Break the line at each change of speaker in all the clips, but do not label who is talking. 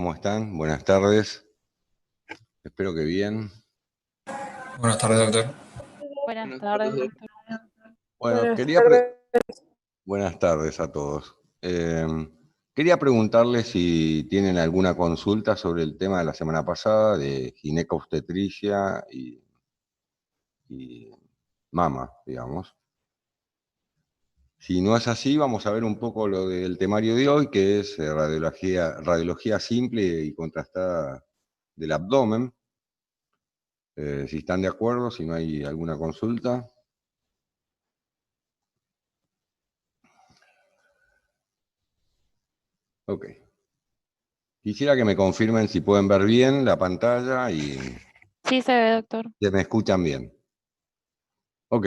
¿Cómo están? Buenas tardes. Espero que bien.
Buenas tardes, doctor.
Buenas
Buenas
tardes,
tardes.
doctor.
Bueno,
Buenas tardes.
buenas tardes a todos. Quería preguntarles si tienen alguna consulta sobre el tema de la semana pasada de ginecobstetricia y mama, digamos. Si no es así, vamos a ver un poco lo del temario de hoy, que es radiología simple y contrastada del abdomen. Si están de acuerdo, si no hay alguna consulta. Ok. Quisiera que me confirmen si pueden ver bien la pantalla y
Sí se ve, doctor.
que me escuchan bien. Ok.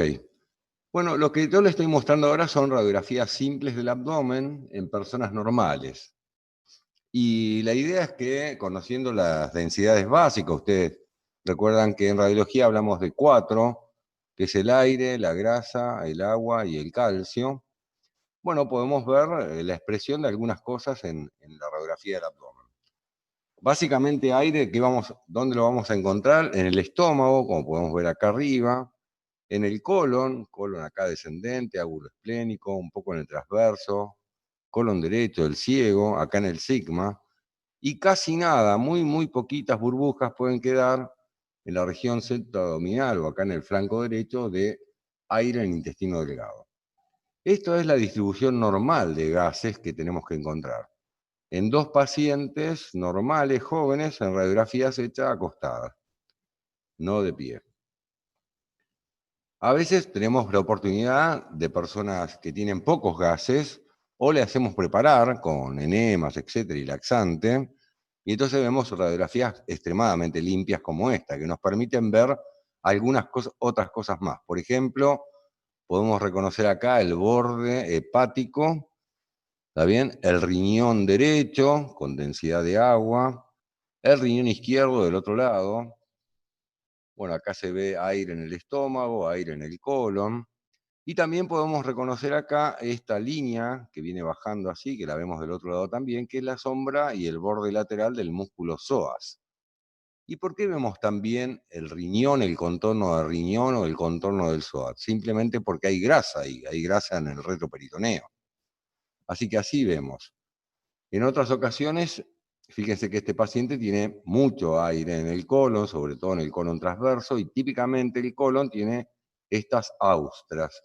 Bueno, lo que yo les estoy mostrando ahora son radiografías simples del abdomen en personas normales. Y la idea es que, conociendo las densidades básicas, ustedes recuerdan que en radiología hablamos de 4, que es el aire, la grasa, el agua y el calcio. Bueno, podemos ver la expresión de algunas cosas en la radiografía del abdomen. Básicamente aire, ¿dónde lo vamos a encontrar? En el estómago, como podemos ver acá arriba, en el colon acá descendente, águlo esplénico, un poco en el transverso, colon derecho, el ciego, acá en el sigma, y casi nada, muy poquitas burbujas pueden quedar en la región septoabdominal o acá en el flanco derecho de aire en el intestino delgado. Esto es la distribución normal de gases que tenemos que encontrar en 2 pacientes normales, jóvenes, en radiografías hechas acostadas, no de pie. A veces tenemos la oportunidad de personas que tienen pocos gases, o le hacemos preparar con enemas, etcétera, y laxante, y entonces vemos radiografías extremadamente limpias como esta, que nos permiten ver otras cosas más. Por ejemplo, podemos reconocer acá el borde hepático, ¿está bien? El riñón derecho, con densidad de agua. El riñón izquierdo del otro lado. Bueno, acá se ve aire en el estómago, aire en el colon. Y también podemos reconocer acá esta línea que viene bajando así, que la vemos del otro lado también, que es la sombra y el borde lateral del músculo psoas. ¿Y por qué vemos también el riñón, el contorno del riñón o el contorno del psoas? Simplemente porque hay grasa ahí, hay grasa en el retroperitoneo. Así que así vemos. En otras ocasiones, fíjense que este paciente tiene mucho aire en el colon, sobre todo en el colon transverso, y típicamente el colon tiene estas austras,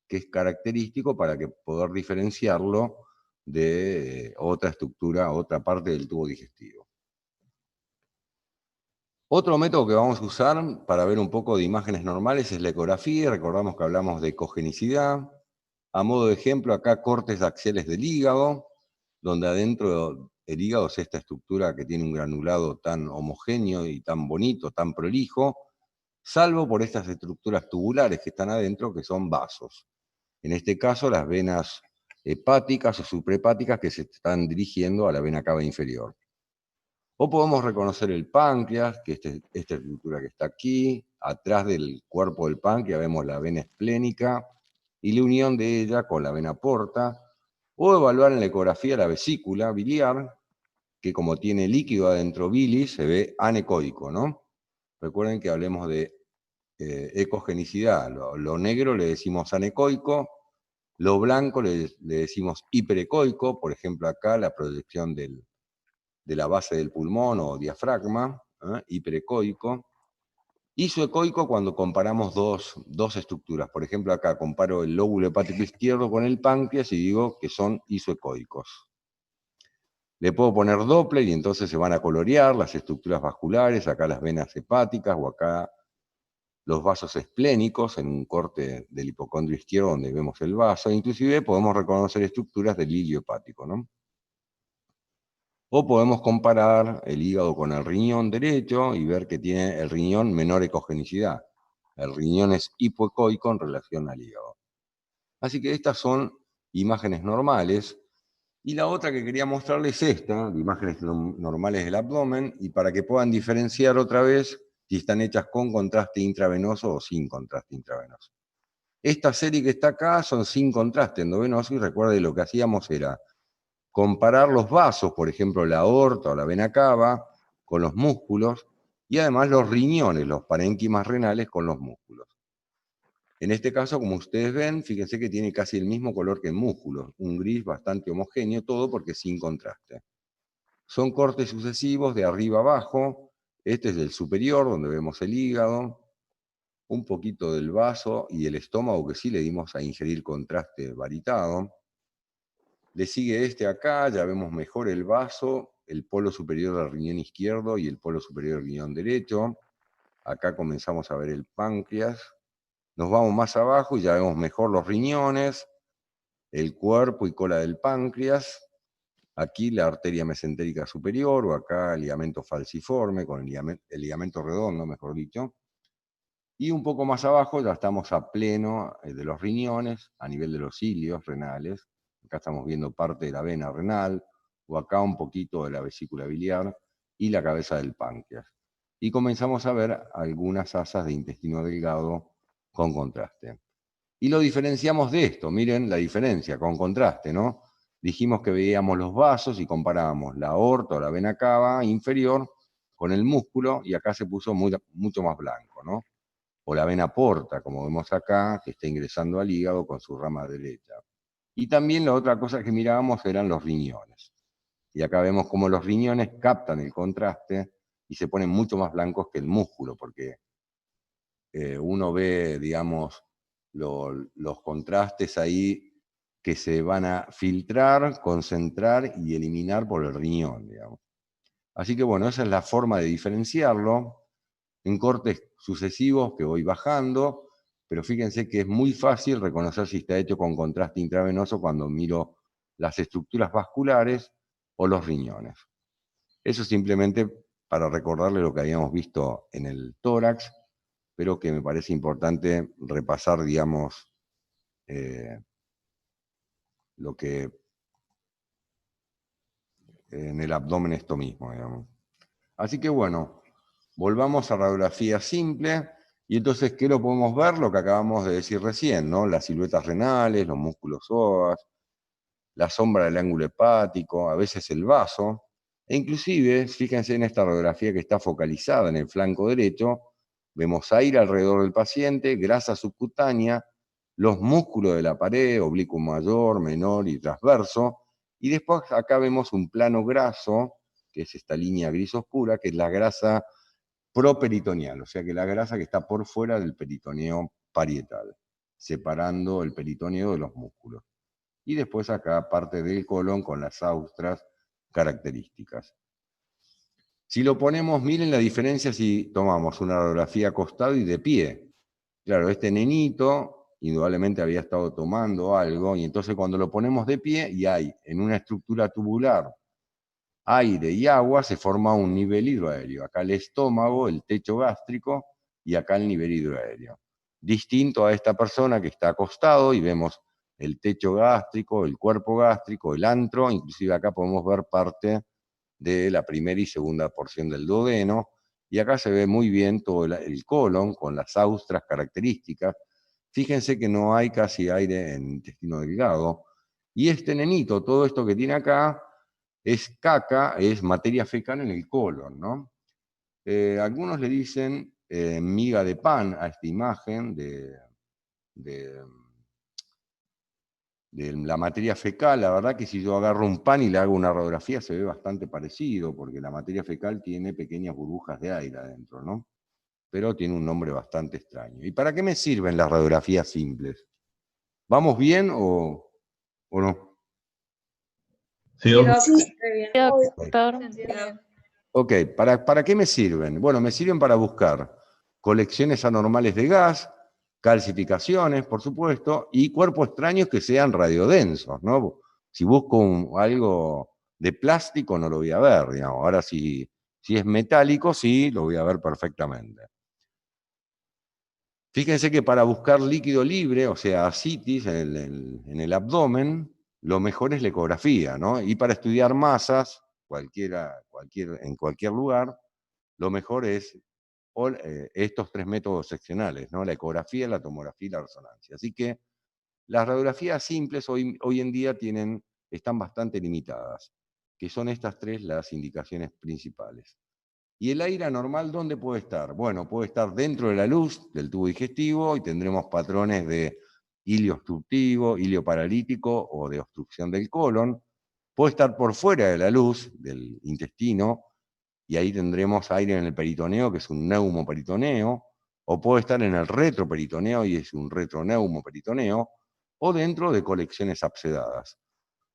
que es característico para poder diferenciarlo de otra estructura, otra parte del tubo digestivo. Otro método que vamos a usar para ver un poco de imágenes normales es la ecografía. Recordamos que hablamos de ecogenicidad. A modo de ejemplo, acá cortes axiales del hígado, donde adentro el hígado es esta estructura que tiene un granulado tan homogéneo y tan bonito, tan prolijo, salvo por estas estructuras tubulares que están adentro, que son vasos. En este caso, las venas hepáticas o suprahepáticas que se están dirigiendo a la vena cava inferior. O podemos reconocer el páncreas, que esta estructura que está aquí, atrás del cuerpo del páncreas vemos la vena esplénica y la unión de ella con la vena porta, o evaluar en la ecografía la vesícula biliar, que como tiene líquido adentro bilis, se ve anecoico, ¿no? Recuerden que hablemos de ecogenicidad. Lo negro le decimos anecoico, lo blanco le decimos hiperecoico, por ejemplo acá la proyección de la base del pulmón o diafragma, hiperecoico. Isoecoico cuando comparamos dos estructuras. Por ejemplo, acá comparo el lóbulo hepático izquierdo con el páncreas y digo que son isoecoicos. Le puedo poner Doppler y entonces se van a colorear las estructuras vasculares, acá las venas hepáticas o acá los vasos esplénicos en un corte del hipocondrio izquierdo donde vemos el vaso. Inclusive podemos reconocer estructuras del hilio hepático, ¿no? O podemos comparar el hígado con el riñón derecho y ver que tiene el riñón menor ecogenicidad. El riñón es hipoecoico en relación al hígado. Así que estas son imágenes normales. Y la otra que quería mostrarles es esta, de imágenes normales del abdomen, y para que puedan diferenciar otra vez si están hechas con contraste intravenoso o sin contraste intravenoso. Esta serie que está acá son sin contraste endovenoso, y recuerden lo que hacíamos era comparar los vasos, por ejemplo, la aorta o la vena cava, con los músculos, y además los riñones, los parénquimas renales con los músculos. En este caso, como ustedes ven, fíjense que tiene casi el mismo color que el músculo, un gris bastante homogéneo, todo porque sin contraste. Son cortes sucesivos de arriba abajo, este es del superior, donde vemos el hígado, un poquito del vaso y el estómago, que sí le dimos a ingerir contraste varitado. Le sigue este acá, ya vemos mejor el vaso, el polo superior del riñón izquierdo y el polo superior del riñón derecho. Acá comenzamos a ver el páncreas. Nos vamos más abajo y ya vemos mejor los riñones, el cuerpo y cola del páncreas. Aquí la arteria mesentérica superior, o acá el ligamento falciforme, con el ligamento redondo, mejor dicho. Y un poco más abajo ya estamos a pleno de los riñones, a nivel de los cilios renales. Acá estamos viendo parte de la vena renal, o acá un poquito de la vesícula biliar, y la cabeza del páncreas. Y comenzamos a ver algunas asas de intestino delgado con contraste. Y lo diferenciamos de esto, miren la diferencia, con contraste, ¿no? Dijimos que veíamos los vasos y comparábamos la aorta o la vena cava inferior con el músculo, y acá se puso mucho más blanco, ¿no? O la vena porta, como vemos acá, que está ingresando al hígado con su rama derecha. Y también la otra cosa que mirábamos eran los riñones. Y acá vemos cómo los riñones captan el contraste y se ponen mucho más blancos que el músculo, porque uno ve, digamos, los contrastes ahí que se van a filtrar, concentrar y eliminar por el riñón, digamos. Así que bueno, esa es la forma de diferenciarlo en cortes sucesivos que voy bajando, pero fíjense que es muy fácil reconocer si está hecho con contraste intravenoso cuando miro las estructuras vasculares o los riñones. Eso simplemente para recordarle lo que habíamos visto en el tórax, pero que me parece importante repasar, digamos, lo que en el abdomen esto mismo, digamos. Así que bueno, volvamos a radiografía simple, y entonces, ¿qué lo podemos ver? Lo que acabamos de decir recién, ¿no? Las siluetas renales, los músculos psoas, la sombra del ángulo hepático, a veces el vaso, e inclusive, fíjense en esta radiografía que está focalizada en el flanco derecho, vemos aire alrededor del paciente, grasa subcutánea, los músculos de la pared, oblicuo mayor, menor y transverso, y después acá vemos un plano graso, que es esta línea gris oscura, que es la grasa properitoneal, o sea que la grasa que está por fuera del peritoneo parietal, separando el peritoneo de los músculos. Y después acá parte del colon con las austras características. Si lo ponemos, miren la diferencia si tomamos una radiografía acostado y de pie. Claro, este nenito indudablemente había estado tomando algo, y entonces cuando lo ponemos de pie y hay en una estructura tubular aire y agua, se forma un nivel hidroaéreo. Acá el estómago, el techo gástrico, y acá el nivel hidroaéreo. Distinto a esta persona que está acostado y vemos el techo gástrico, el cuerpo gástrico, el antro, inclusive acá podemos ver parte de la primera y segunda porción del duodeno, y acá se ve muy bien todo el colon con las austras características. Fíjense que no hay casi aire en el intestino delgado, y este nenito, todo esto que tiene acá, es caca, es materia fecal en el colon, ¿no? Algunos le dicen miga de pan a esta imagen de la materia fecal. La verdad que si yo agarro un pan y le hago una radiografía se ve bastante parecido, porque la materia fecal tiene pequeñas burbujas de aire adentro, ¿no? Pero tiene un nombre bastante extraño. ¿Y para qué me sirven las radiografías simples? ¿Vamos bien o no?
Sí,
Sí,
doc.
doc,
Sí,
re bien.
doctor.
Se entiende.
Ok, ¿para qué me sirven? Bueno, me sirven para buscar colecciones anormales de gas, calcificaciones, por supuesto, y cuerpos extraños que sean radiodensos, ¿no? Si busco algo de plástico no lo voy a ver, digamos. Ahora si es metálico, sí, lo voy a ver perfectamente. Fíjense que para buscar líquido libre, o sea, ascitis en el abdomen, lo mejor es la ecografía, ¿no? Y para estudiar masas, en cualquier lugar, lo mejor es estos tres métodos seccionales, ¿no? La ecografía, la tomografía y la resonancia. Así que las radiografías simples hoy en día tienen están bastante limitadas, que son estas tres las indicaciones principales. ¿Y el aire anormal dónde puede estar? Bueno, puede estar dentro de la luz del tubo digestivo y tendremos patrones de hilio obstructivo, hilio paralítico o de obstrucción del colon. Puede estar por fuera de la luz del intestino y ahí tendremos aire en el peritoneo, que es un neumoperitoneo, o puede estar en el retroperitoneo y es un retroneumoperitoneo, o dentro de colecciones abscedadas.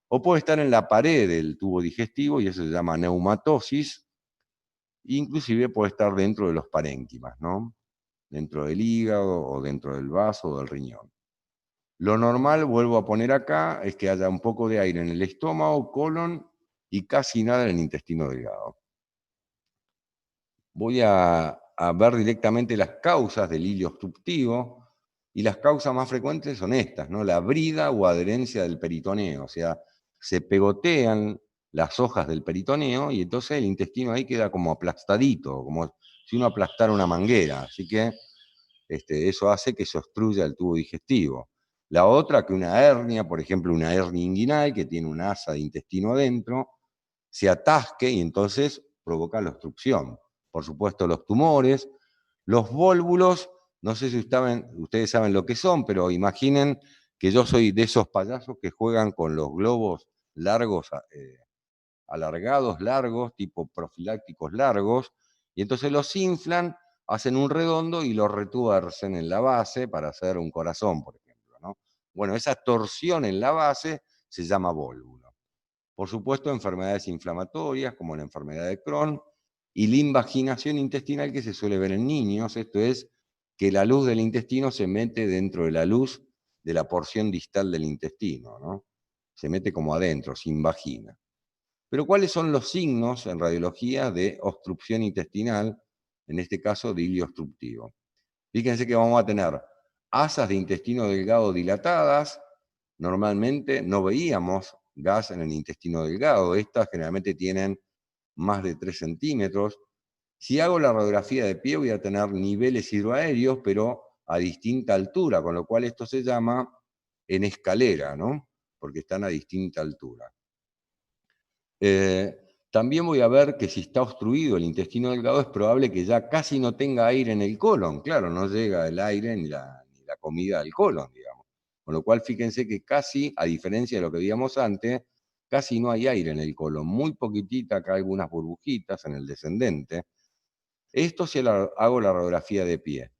O puede estar en la pared del tubo digestivo y eso se llama neumatosis. Inclusive puede estar dentro de los parénquimas, ¿no? Dentro del hígado o dentro del vaso o del riñón. Lo normal, vuelvo a poner acá, es que haya un poco de aire en el estómago, colon y casi nada en el intestino delgado. Voy a ver directamente las causas del hilio obstructivo y las causas más frecuentes son estas, ¿no? La brida o adherencia del peritoneo, o sea, se pegotean las hojas del peritoneo y entonces el intestino ahí queda como aplastadito, como si uno aplastara una manguera, así que eso hace que se obstruya el tubo digestivo. La otra, que una hernia, por ejemplo una hernia inguinal que tiene una asa de intestino adentro, se atasque y entonces provoca la obstrucción. Por supuesto los tumores, los vólvulos, no sé si ustedes saben lo que son, pero imaginen que yo soy de esos payasos que juegan con los globos largos, alargados, largos, tipo profilácticos largos, y entonces los inflan, hacen un redondo y los retuercen en la base para hacer un corazón, por ejemplo, ¿no? Bueno, esa torsión en la base se llama vólvulo. Por supuesto, enfermedades inflamatorias, como la enfermedad de Crohn, y la invaginación intestinal que se suele ver en niños, esto es, que la luz del intestino se mete dentro de la luz de la porción distal del intestino, ¿no? Se mete como adentro, se invagina. Pero ¿cuáles son los signos en radiología de obstrucción intestinal, en este caso de hilio obstructivo? Fíjense que vamos a tener asas de intestino delgado dilatadas. Normalmente no veíamos gas en el intestino delgado. Estas generalmente tienen más de 3 centímetros. Si hago la radiografía de pie voy a tener niveles hidroaéreos, pero a distinta altura, con lo cual esto se llama en escalera, ¿no? Porque están a distinta altura. También voy a ver que si está obstruido el intestino delgado es probable que ya casi no tenga aire en el colon. Claro, no llega el aire ni la comida al colon, digamos. Con lo cual, fíjense que casi, a diferencia de lo que veíamos antes, casi no hay aire en el colon. Muy poquitita, acá algunas burbujitas en el descendente. Esto si hago la radiografía de pie.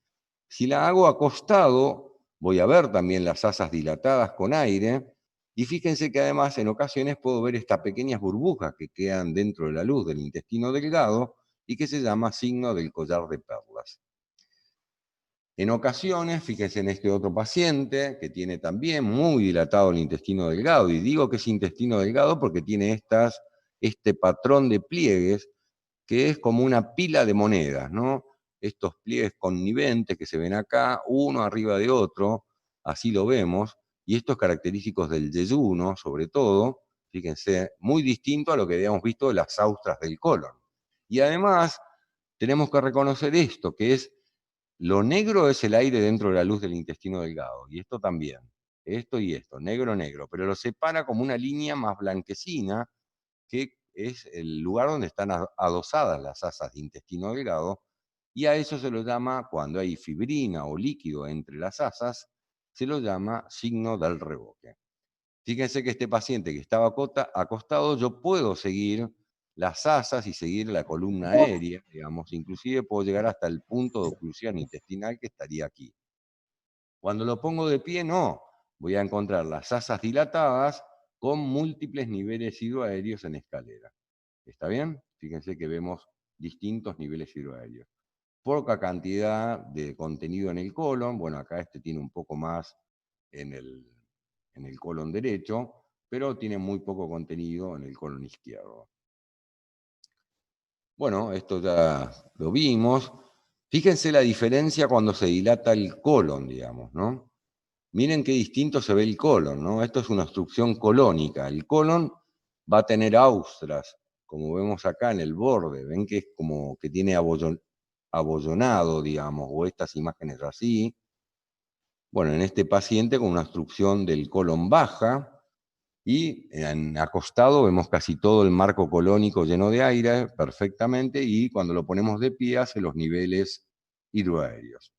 Si la hago acostado, voy a ver también las asas dilatadas con aire, y fíjense que además en ocasiones puedo ver estas pequeñas burbujas que quedan dentro de la luz del intestino delgado y que se llama signo del collar de perlas. En ocasiones, fíjense en este otro paciente que tiene también muy dilatado el intestino delgado, y digo que es intestino delgado porque tiene este patrón de pliegues que es como una pila de monedas, ¿no? Estos pliegues conniventes que se ven acá, uno arriba de otro, así lo vemos, y estos característicos del yeyuno, sobre todo, fíjense, muy distinto a lo que habíamos visto de las austras del colon. Y además, tenemos que reconocer esto, que es, lo negro es el aire dentro de la luz del intestino delgado, y esto también, esto y esto, negro, negro, pero lo separa como una línea más blanquecina, que es el lugar donde están adosadas las asas de intestino delgado, y a eso se lo llama, cuando hay fibrina o líquido entre las asas, se lo llama signo del reboque. Fíjense que este paciente que estaba acostado, yo puedo seguir las asas y seguir la columna aérea, digamos, inclusive puedo llegar hasta el punto de oclusión intestinal que estaría aquí. Cuando lo pongo de pie, no, voy a encontrar las asas dilatadas con múltiples niveles hidroaéreos en escalera. ¿Está bien? Fíjense que vemos distintos niveles hidroaéreos. Poca cantidad de contenido en el colon, bueno, acá este tiene un poco más en el colon derecho, pero tiene muy poco contenido en el colon izquierdo. Bueno, esto ya lo vimos. Fíjense la diferencia cuando se dilata el colon, digamos, ¿no? Miren qué distinto se ve el colon, ¿no? Esto es una obstrucción colónica. El colon va a tener austras, como vemos acá en el borde. Ven que es como que tiene abollonado, digamos, o estas imágenes así. Bueno, en este paciente con una obstrucción del colon baja, Y acostado vemos casi todo el marco colónico lleno de aire perfectamente, y cuando lo ponemos de pie hace los niveles hidroaéreos.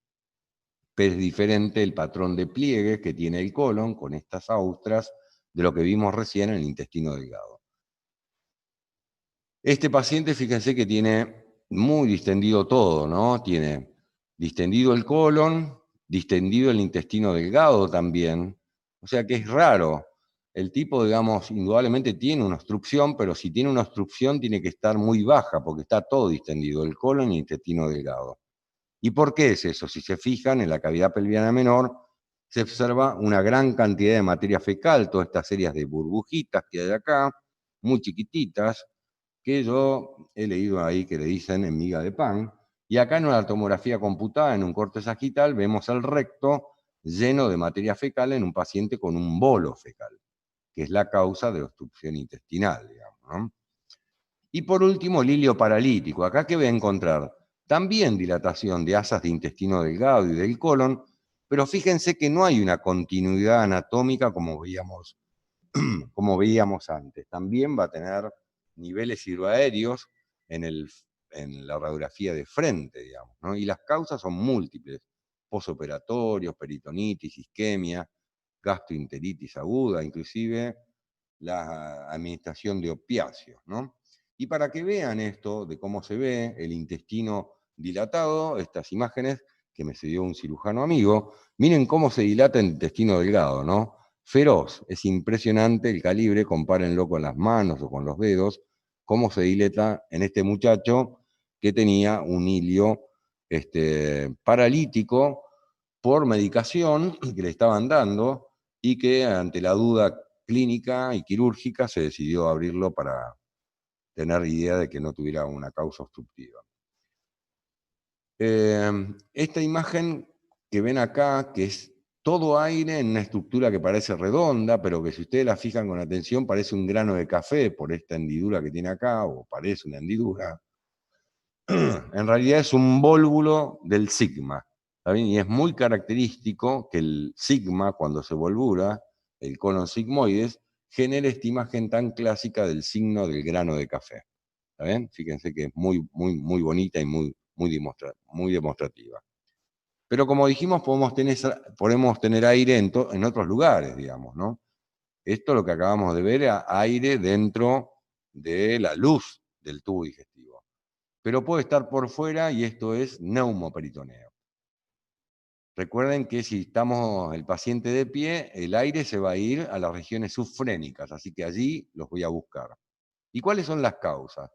Es diferente el patrón de pliegue que tiene el colon con estas austras de lo que vimos recién en el intestino delgado. Este paciente, fíjense que tiene muy distendido todo, ¿no? Tiene distendido el colon, distendido el intestino delgado también. O sea que es raro. El tipo, digamos, indudablemente tiene una obstrucción, pero si tiene una obstrucción tiene que estar muy baja, porque está todo distendido, el colon y el intestino delgado. ¿Y por qué es eso? Si se fijan, en la cavidad pelviana menor se observa una gran cantidad de materia fecal, todas estas series de burbujitas que hay acá, muy chiquititas, que yo he leído ahí que le dicen en miga de pan. Y acá en una tomografía computada, en un corte sagital, vemos el recto lleno de materia fecal en un paciente con un bolo fecal, que es la causa de obstrucción intestinal, digamos, ¿no? Y por último, el hilio paralítico. Acá, ¿qué voy a encontrar? También dilatación de asas de intestino delgado y del colon, pero fíjense que no hay una continuidad anatómica como veíamos antes. También va a tener niveles hidroaéreos en la radiografía de frente, digamos, ¿no? Y las causas son múltiples: posoperatorios, peritonitis, isquemia, gastroenteritis aguda, inclusive la administración de opiáceos, ¿no? Y para que vean esto de cómo se ve el intestino dilatado, estas imágenes que me cedió un cirujano amigo, miren cómo se dilata el intestino delgado, ¿no? Feroz, es impresionante el calibre, compárenlo con las manos o con los dedos, cómo se dilata en este muchacho que tenía un hilio paralítico por medicación que le estaban dando, y que ante la duda clínica y quirúrgica se decidió abrirlo para tener idea de que no tuviera una causa obstructiva. Esta imagen que ven acá, que es todo aire en una estructura que parece redonda, pero que si ustedes la fijan con atención parece un grano de café por esta hendidura que tiene acá, o parece una hendidura. En realidad es un vólvulo del sigma, ¿está bien? Y es muy característico que el sigma, cuando se volvura, el colon sigmoides, genere esta imagen tan clásica del signo del grano de café. ¿Está bien? Fíjense que es muy, muy, muy bonita y muy demostrativa. Pero como dijimos, podemos tener aire en otros lugares, digamos, ¿no? Esto lo que acabamos de ver, aire dentro de la luz del tubo digestivo. Pero puede estar por fuera, y esto es neumoperitoneo. Recuerden que si estamos el paciente de pie, el aire se va a ir a las regiones subfrénicas, así que allí los voy a buscar. ¿Y cuáles son las causas?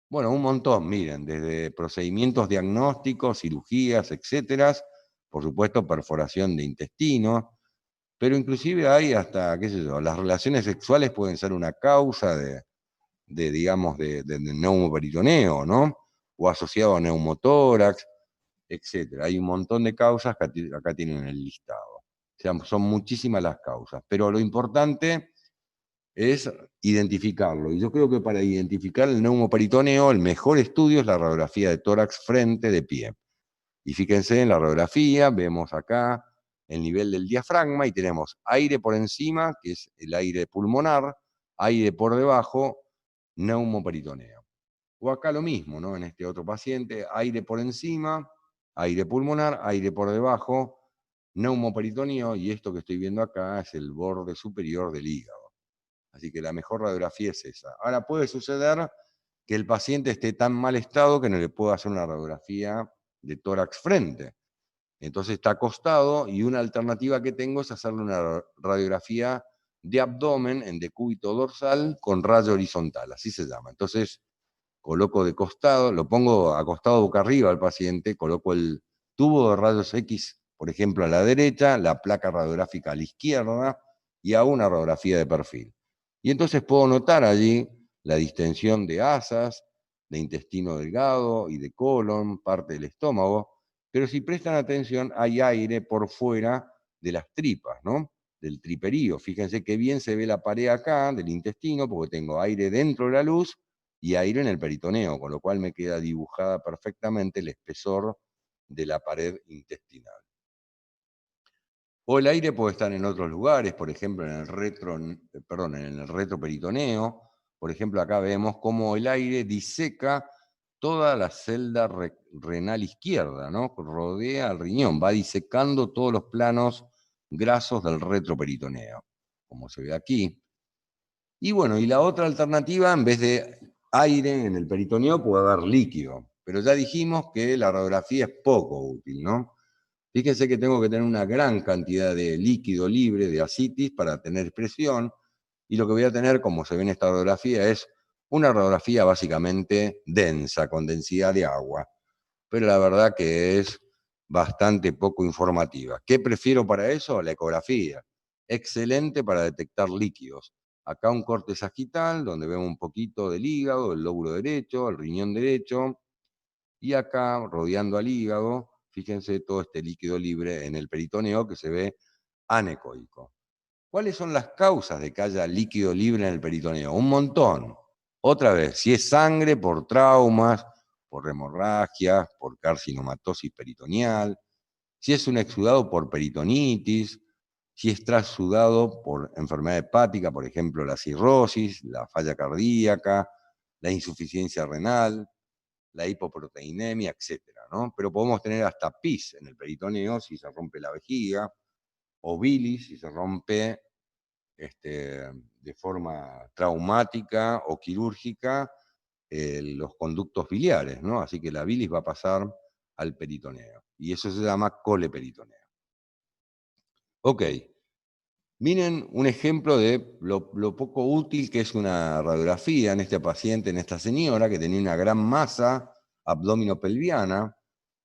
Bueno, un montón, miren, desde procedimientos diagnósticos, cirugías, etcétera, por supuesto perforación de intestino, pero inclusive hay hasta, qué sé yo, las relaciones sexuales pueden ser una causa de neumoperitoneo, ¿no? O asociado a neumotórax, etcétera. Hay un montón de causas que acá tienen el listado. O sea, son muchísimas las causas, pero lo importante es identificarlo. Y yo creo que para identificar el neumoperitoneo, el mejor estudio es la radiografía de tórax frente de pie. Y fíjense en la radiografía, vemos acá el nivel del diafragma y tenemos aire por encima, que es el aire pulmonar, aire por debajo, neumoperitoneo. O acá lo mismo, ¿no? En este otro paciente, aire por encima, aire pulmonar, aire por debajo, neumoperitoneo, y esto que estoy viendo acá es el borde superior del hígado. Así que la mejor radiografía es esa. Ahora puede suceder que el paciente esté tan mal estado que no le pueda hacer una radiografía de tórax frente. Entonces está acostado, y una alternativa que tengo es hacerle una radiografía de abdomen en decúbito dorsal con rayo horizontal, así se llama. Entonces coloco de costado, lo pongo acostado boca arriba al paciente, coloco el tubo de rayos X, por ejemplo, a la derecha, la placa radiográfica a la izquierda, y hago una radiografía de perfil. Y entonces puedo notar allí la distensión de asas, de intestino delgado y de colon, parte del estómago, pero si prestan atención hay aire por fuera de las tripas, ¿no? Del triperío. Fíjense qué bien se ve la pared acá del intestino, porque tengo aire dentro de la luz y aire en el peritoneo, con lo cual me queda dibujada perfectamente el espesor de la pared intestinal. O el aire puede estar en otros lugares, por ejemplo, en el retroperitoneo. Por ejemplo, acá vemos cómo el aire diseca toda la celda renal izquierda, ¿no? Rodea al riñón, va disecando todos los planos grasos del retroperitoneo, como se ve aquí. Y bueno, y la otra alternativa, en vez de aire en el peritoneo, puede haber líquido. Pero ya dijimos que la radiografía es poco útil, ¿no? Fíjense que tengo que tener una gran cantidad de líquido libre, de ascitis, para tener presión. Y lo que voy a tener, como se ve en esta radiografía, es una radiografía básicamente densa, con densidad de agua. Pero la verdad que es bastante poco informativa. ¿Qué prefiero para eso? La ecografía. Excelente para detectar líquidos. Acá un corte sagital, donde vemos un poquito del hígado, el lóbulo derecho, el riñón derecho. Y acá, rodeando al hígado, fíjense todo este líquido libre en el peritoneo que se ve anecoico. ¿Cuáles son las causas de que haya líquido libre en el peritoneo? Un montón. Otra vez, si es sangre por traumas, por hemorragias, por carcinomatosis peritoneal, si es un exudado por peritonitis, si es trasudado por enfermedad hepática, por ejemplo, la cirrosis, la falla cardíaca, la insuficiencia renal, la hipoproteinemia, etcétera, ¿no? Pero podemos tener hasta pis en el peritoneo si se rompe la vejiga, o bilis si se rompe de forma traumática o quirúrgica los conductos biliares, ¿no? Así que la bilis va a pasar al peritoneo. Y eso se llama coleperitoneo. Ok. Miren un ejemplo de lo poco útil que es una radiografía en este paciente, en esta señora, que tenía una gran masa abdominopelviana,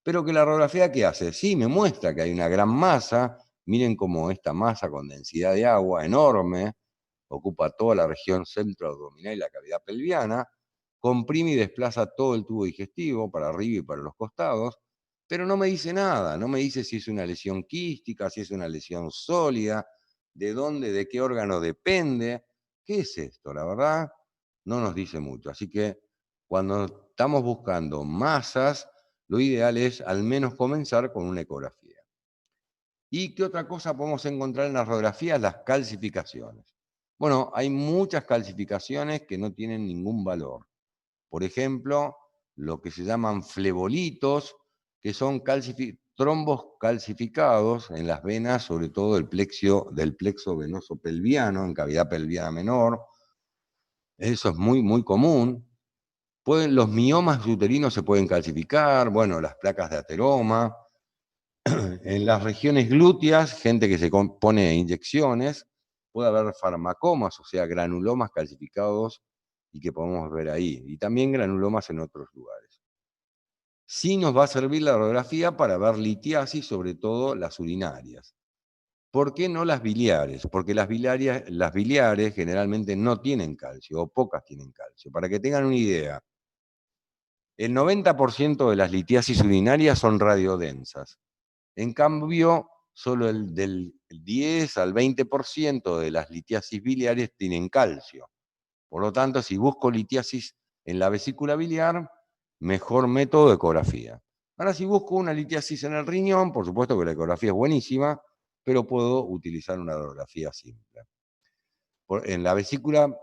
pero que la radiografía, ¿qué hace? Sí, me muestra que hay una gran masa. Miren cómo esta masa con densidad de agua enorme ocupa toda la región centroabdominal y la cavidad pelviana, comprime y desplaza todo el tubo digestivo para arriba y para los costados, pero no me dice nada, no me dice si es una lesión quística, si es una lesión sólida, de dónde, de qué órgano depende. ¿Qué es esto? La verdad, no nos dice mucho. Así que cuando estamos buscando masas, lo ideal es al menos comenzar con una ecografía. ¿Y qué otra cosa podemos encontrar en las radiografías? Las calcificaciones. Bueno, hay muchas calcificaciones que no tienen ningún valor. Por ejemplo, lo que se llaman flebolitos, que son trombos calcificados en las venas, sobre todo del plexo venoso pelviano, en cavidad pelviana menor. Eso es muy, muy común. Los miomas uterinos se pueden calcificar, bueno, las placas de ateroma. En las regiones glúteas, gente que se pone inyecciones, puede haber farmacomas, o sea, granulomas calcificados y que podemos ver ahí. Y también granulomas en otros lugares. Sí nos va a servir la radiografía para ver litiasis, sobre todo las urinarias. ¿Por qué no las biliares? Porque las biliares generalmente no tienen calcio, o pocas tienen calcio. Para que tengan una idea, el 90% de las litiasis urinarias son radiodensas. En cambio, solo del 10 al 20% de las litiasis biliares tienen calcio. Por lo tanto, si busco litiasis en la vesícula biliar, mejor método de ecografía. Ahora, si busco una litiasis en el riñón, por supuesto que la ecografía es buenísima, pero puedo utilizar una radiografía simple. En la vesícula,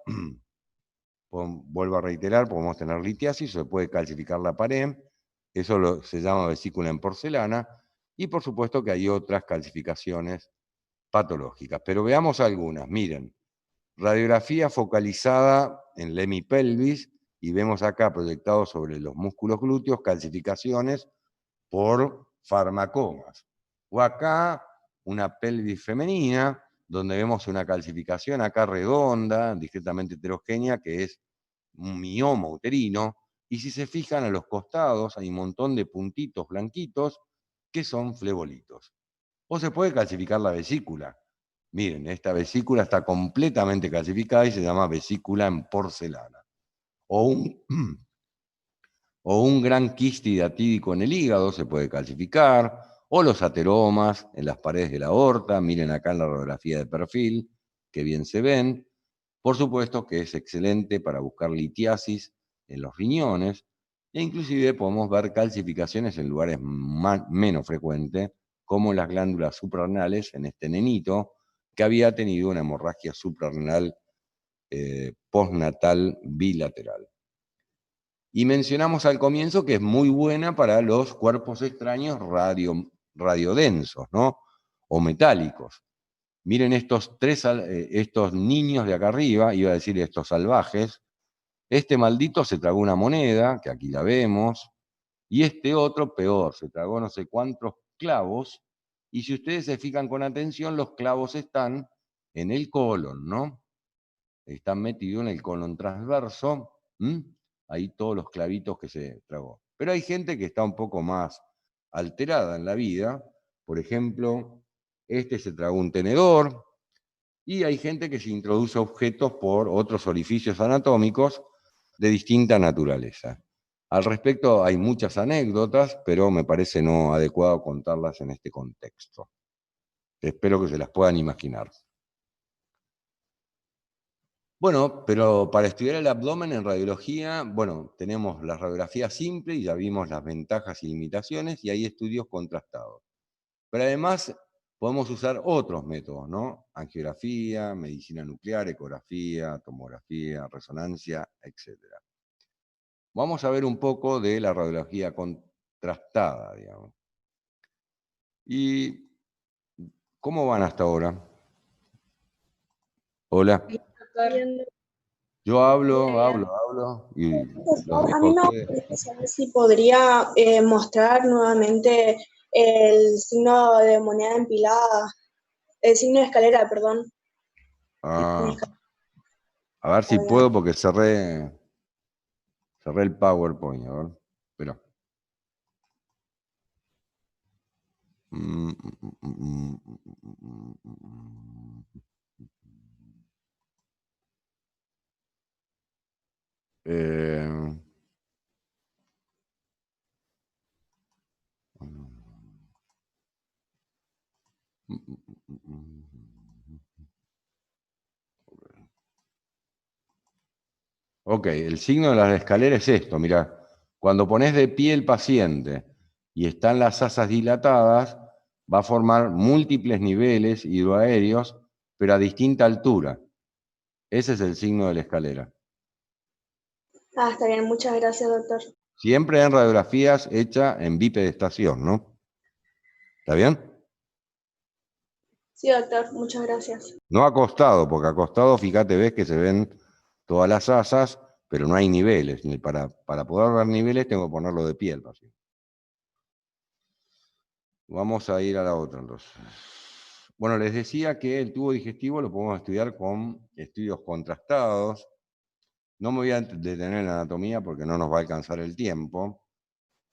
vuelvo a reiterar, podemos tener litiasis, se puede calcificar la pared, eso se llama vesícula en porcelana, y por supuesto que hay otras calcificaciones patológicas. Pero veamos algunas. Miren, radiografía focalizada en la hemipelvis, y vemos acá proyectado sobre los músculos glúteos calcificaciones por farmacomas. O acá una pelvis femenina, donde vemos una calcificación acá redonda, discretamente heterogénea, que es un mioma uterino. Y si se fijan a los costados hay un montón de puntitos blanquitos que son flebolitos. O se puede calcificar la vesícula. Miren, esta vesícula está completamente calcificada y se llama vesícula en porcelana. O un gran quiste hidatídico en el hígado se puede calcificar, o los ateromas en las paredes de la aorta. Miren acá en la radiografía de perfil, que bien se ven. Por supuesto que es excelente para buscar litiasis en los riñones, e inclusive podemos ver calcificaciones en lugares menos frecuentes, como las glándulas suprarrenales en este nenito que había tenido una hemorragia suprarrenal postnatal bilateral. Y mencionamos al comienzo que es muy buena para los cuerpos extraños radiodensos, ¿no? O metálicos. Miren estos niños de acá arriba, iba a decir estos salvajes. Este maldito se tragó una moneda, que aquí la vemos, y este otro peor, se tragó no sé cuántos clavos, y si ustedes se fijan con atención, los clavos están en el colon, ¿no? Están metidos en el colon transverso, ahí todos los clavitos que se tragó. Pero hay gente que está un poco más alterada en la vida, por ejemplo, este se tragó un tenedor, y hay gente que se introduce objetos por otros orificios anatómicos de distinta naturaleza. Al respecto hay muchas anécdotas, pero me parece no adecuado contarlas en este contexto. Espero que se las puedan imaginar. Bueno, pero para estudiar el abdomen en radiología, bueno, tenemos la radiografía simple y ya vimos las ventajas y limitaciones, y hay estudios contrastados. Pero además podemos usar otros métodos, ¿no? Angiografía, medicina nuclear, ecografía, tomografía, resonancia, etc. Vamos a ver un poco de la radiología contrastada, digamos. ¿Y cómo van hasta ahora? Hola. Yo hablo y los
A
dejo a
mí me
ustedes.
gustaría saber si podría mostrar nuevamente el signo de moneda empilada, el signo de escalera, perdón.
A ver si puedo porque cerré el PowerPoint. A ver, espera. Ok, el signo de las escaleras es esto, mirá. Cuando pones de pie el paciente y están las asas dilatadas, va a formar múltiples niveles hidroaéreos, pero a distinta altura. Ese es el signo de la escalera.
Ah, está bien, muchas gracias, doctor.
Siempre en radiografías hechas en bipedestación, ¿no? ¿Está bien?
Sí, doctor, muchas gracias.
No acostado, porque acostado, fíjate, ves que se ven todas las asas, pero no hay niveles. Para poder ver niveles tengo que ponerlo de pie el paciente. Vamos a ir a la otra entonces. Bueno, les decía que el tubo digestivo lo podemos estudiar con estudios contrastados. No me voy a detener en la anatomía porque no nos va a alcanzar el tiempo.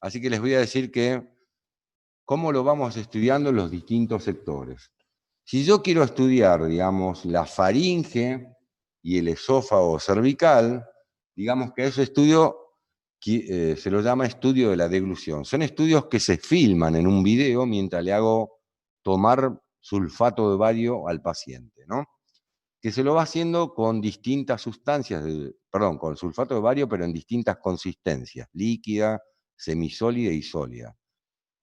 Así que les voy a decir que cómo lo vamos estudiando en los distintos sectores. Si yo quiero estudiar, digamos, la faringe y el esófago cervical, digamos que ese estudio se lo llama estudio de la deglución. Son estudios que se filman en un video mientras le hago tomar sulfato de bario al paciente, ¿no? Que se lo va haciendo con distintas sustancias, con sulfato de bario, pero en distintas consistencias, líquida, semisólida y sólida.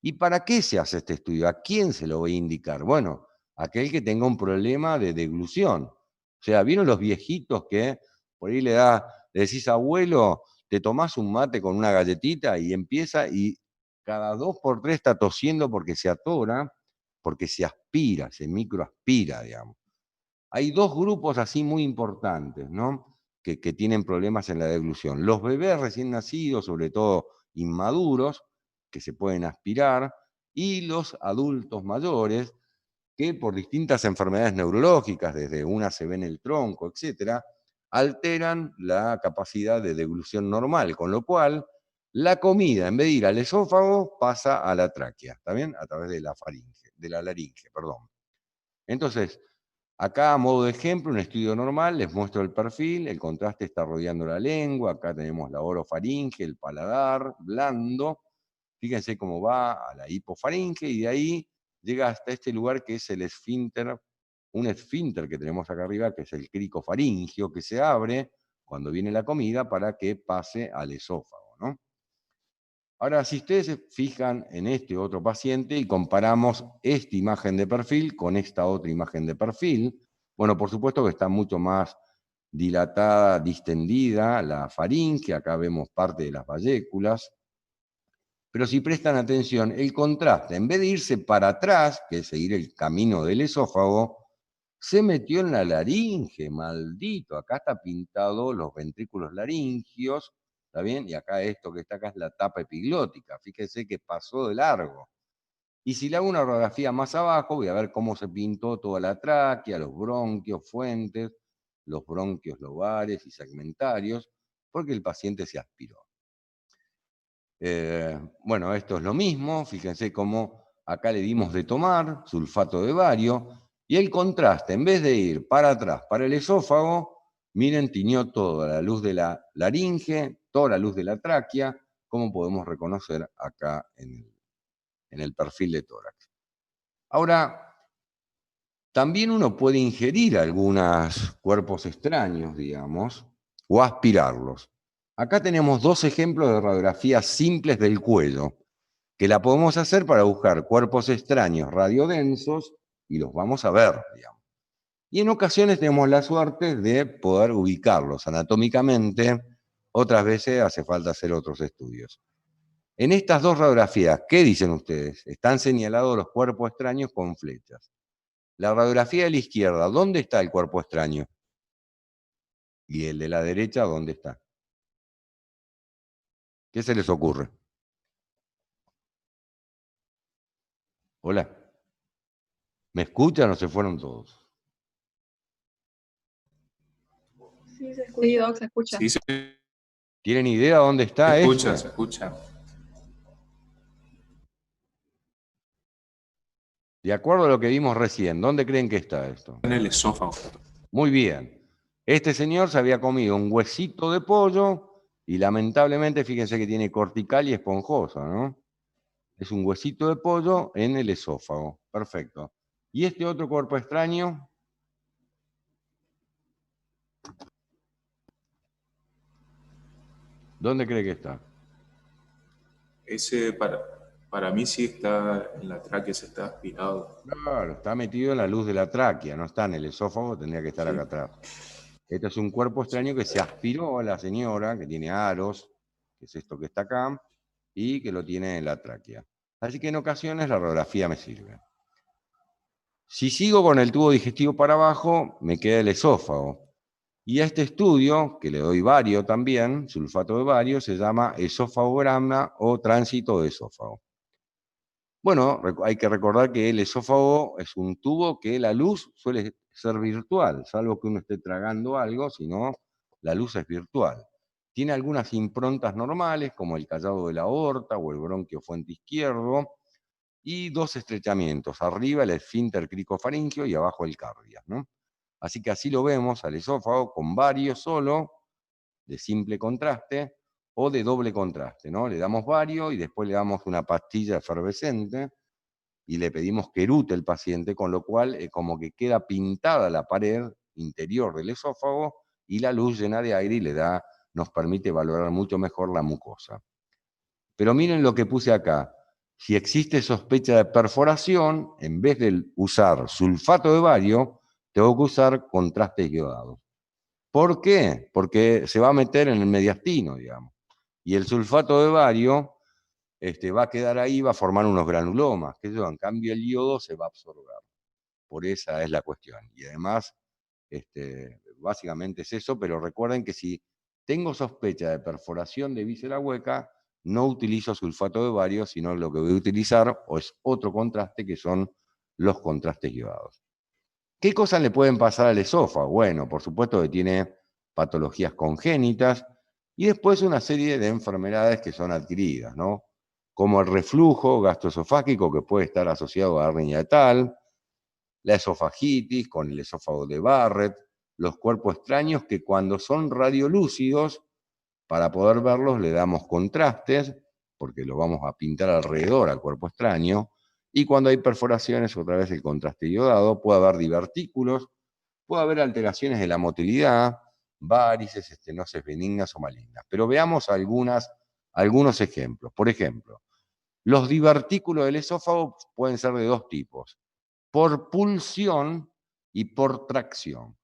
¿Y para qué se hace este estudio? ¿A quién se lo voy a indicar? Bueno, aquel que tenga un problema de deglución. O sea, ¿vieron los viejitos que por ahí le decís, abuelo, te tomás un mate con una galletita y empieza y cada 2 por 3 está tosiendo porque se atora, porque se aspira, se microaspira, digamos. Hay dos grupos así muy importantes, ¿no? Que tienen problemas en la deglución. Los bebés recién nacidos, sobre todo inmaduros, que se pueden aspirar, y los adultos mayores, que por distintas enfermedades neurológicas, desde una se ve en el tronco, etcétera, alteran la capacidad de deglución normal, con lo cual la comida, en vez de ir al esófago, pasa a la tráquea, ¿está bien? A través de la laringe, perdón. Entonces, acá a modo de ejemplo, un estudio normal, les muestro el perfil, el contraste está rodeando la lengua, acá tenemos la orofaringe, el paladar blando, fíjense cómo va a la hipofaringe y de ahí llega hasta este lugar que es el esfínter, un esfínter que tenemos acá arriba, que es el cricofaringio, que se abre cuando viene la comida para que pase al esófago, ¿no? Ahora, si ustedes se fijan en este otro paciente y comparamos esta imagen de perfil con esta otra imagen de perfil, bueno, por supuesto que está mucho más dilatada, distendida la faringe, acá vemos parte de las valléculas, pero si prestan atención, el contraste, en vez de irse para atrás, que es seguir el camino del esófago, se metió en la laringe, maldito. Acá está pintado los ventrículos laringios, ¿está bien? Y acá esto que está acá es la tapa epiglótica. Fíjense que pasó de largo. Y si le hago una radiografía más abajo, voy a ver cómo se pintó toda la tráquea, los bronquios, fuentes, los bronquios lobares y segmentarios, porque el paciente se aspiró. Bueno, esto es lo mismo, fíjense cómo acá le dimos de tomar, sulfato de bario, y el contraste, en vez de ir para atrás, para el esófago, miren, tiñó toda la luz de la laringe, toda la luz de la tráquea, como podemos reconocer acá en el perfil de tórax. Ahora, también uno puede ingerir algunos cuerpos extraños, digamos, o aspirarlos. Acá tenemos dos ejemplos de radiografías simples del cuello, que la podemos hacer para buscar cuerpos extraños radiodensos y los vamos a ver, digamos. Y en ocasiones tenemos la suerte de poder ubicarlos anatómicamente, otras veces hace falta hacer otros estudios. En estas dos radiografías, ¿qué dicen ustedes? Están señalados los cuerpos extraños con flechas. La radiografía de la izquierda, ¿dónde está el cuerpo extraño? Y el de la derecha, ¿dónde está? ¿Qué se les ocurre? Hola. ¿Me escuchan o se fueron todos?
Sí, se escucha.
Sí, Doc, se escucha.
Sí, se
¿Tienen idea dónde está
escucha,
este?
se escucha.
De acuerdo a lo que vimos recién, ¿dónde creen que está esto?
En el esófago.
Muy bien. Este señor se había comido un huesito de pollo y lamentablemente, fíjense que tiene cortical y esponjosa, ¿no? Es un huesito de pollo en el esófago. Perfecto. ¿Y este otro cuerpo extraño? ¿Dónde cree que está?
Ese para mí sí está en la tráquea, se está aspirado.
Claro, está metido en la luz de la tráquea, no está en el esófago, tendría que estar
Sí.
acá atrás. Este es un cuerpo extraño que se aspiró a la señora, que tiene aros, que es esto que está acá, y que lo tiene en la tráquea. Así que en ocasiones la radiografía me sirve. Si sigo con el tubo digestivo para abajo, me queda el esófago. Y a este estudio, que le doy bario también, sulfato de bario, se llama esofagograma o tránsito de esófago. Bueno, hay que recordar que el esófago es un tubo que la luz suele ser virtual, salvo que uno esté tragando algo, si no, la luz es virtual. Tiene algunas improntas normales, como el callado de la aorta o el bronquio fuente izquierdo, y dos estrechamientos, arriba el esfínter cricofaringio y abajo el cardias, ¿no? Así que así lo vemos al esófago con bario solo, de simple contraste, o de doble contraste, ¿no? Le damos bario y después le damos una pastilla efervescente y le pedimos que erute el paciente, con lo cual como que queda pintada la pared interior del esófago y la luz llena de aire y nos permite valorar mucho mejor la mucosa. Pero miren lo que puse acá. Si existe sospecha de perforación, en vez de usar sulfato de bario, tengo que usar contrastes iodados. ¿Por qué? Porque se va a meter en el mediastino, digamos. Y el sulfato de bario va a quedar ahí, va a formar unos granulomas, que en cambio el yodo se va a absorber. Por esa es la cuestión. Y además, básicamente es eso, pero recuerden que si tengo sospecha de perforación de víscera hueca, no utilizo sulfato de bario, sino lo que voy a utilizar es otro contraste que son los contrastes iodados. ¿Qué cosas le pueden pasar al esófago? Bueno, por supuesto que tiene patologías congénitas y después una serie de enfermedades que son adquiridas, ¿no? Como el reflujo gastroesofágico que puede estar asociado a hernia de Tal, la esofagitis con el esófago de Barrett, los cuerpos extraños que cuando son radiolúcidos, para poder verlos le damos contrastes, porque lo vamos a pintar alrededor al cuerpo extraño, y cuando hay perforaciones, otra vez el contraste iodado, puede haber divertículos, puede haber alteraciones de la motilidad, varices, estenoses benignas o malignas. Pero veamos algunas algunos ejemplos. Por ejemplo, los divertículos del esófago pueden ser de dos tipos, por pulsión y por tracción.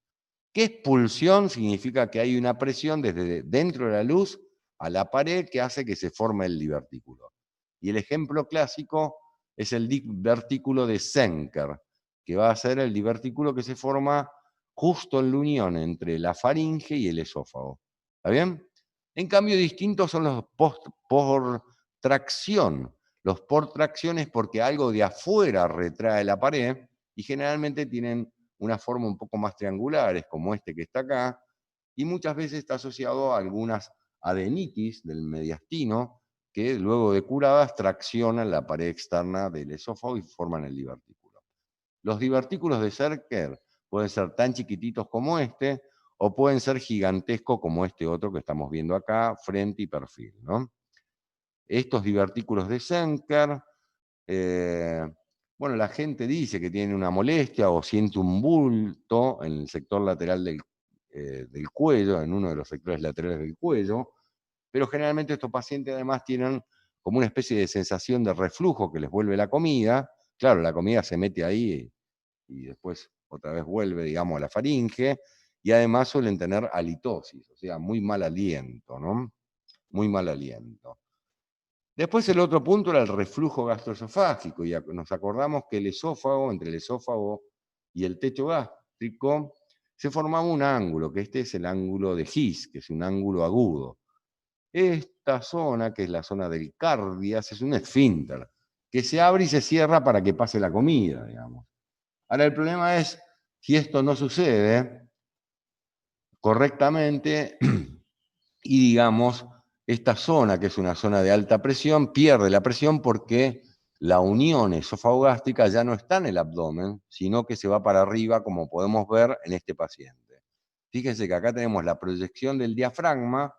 ¿Qué es pulsión? Significa que hay una presión desde dentro de la luz a la pared que hace que se forme el divertículo. Y el ejemplo clásico es el divertículo de Zenker, que va a ser el divertículo que se forma justo en la unión entre la faringe y el esófago. ¿Está bien? En cambio, distintos son los por tracción. Los por tracción es porque algo de afuera retrae la pared y generalmente tienen una forma un poco más triangulares, como este que está acá, y muchas veces está asociado a algunas adenitis del mediastino, que luego de curadas traccionan la pared externa del esófago y forman el divertículo. Los divertículos de Zenker pueden ser tan chiquititos como este, o pueden ser gigantescos como este otro que estamos viendo acá, frente y perfil, ¿no? Estos divertículos de Zenker, bueno, la gente dice que tiene una molestia o siente un bulto en el sector lateral del cuello, en uno de los sectores laterales del cuello, pero generalmente estos pacientes además tienen como una especie de sensación de reflujo que les vuelve la comida. Claro, la comida se mete ahí y después otra vez vuelve, digamos, a la faringe, y además suelen tener halitosis, o sea, muy mal aliento, ¿no? Muy mal aliento. Después el otro punto era el reflujo gastroesofágico, y nos acordamos que el esófago, entre el esófago y el techo gástrico, se formaba un ángulo, que este es el ángulo de His, que es un ángulo agudo. Esta zona, que es la zona del cardias, es un esfínter, que se abre y se cierra para que pase la comida, digamos. Ahora el problema es, si esto no sucede correctamente, y digamos, esta zona, que es una zona de alta presión, pierde la presión porque la unión esofagogástrica ya no está en el abdomen, sino que se va para arriba, como podemos ver en este paciente. Fíjense que acá tenemos la proyección del diafragma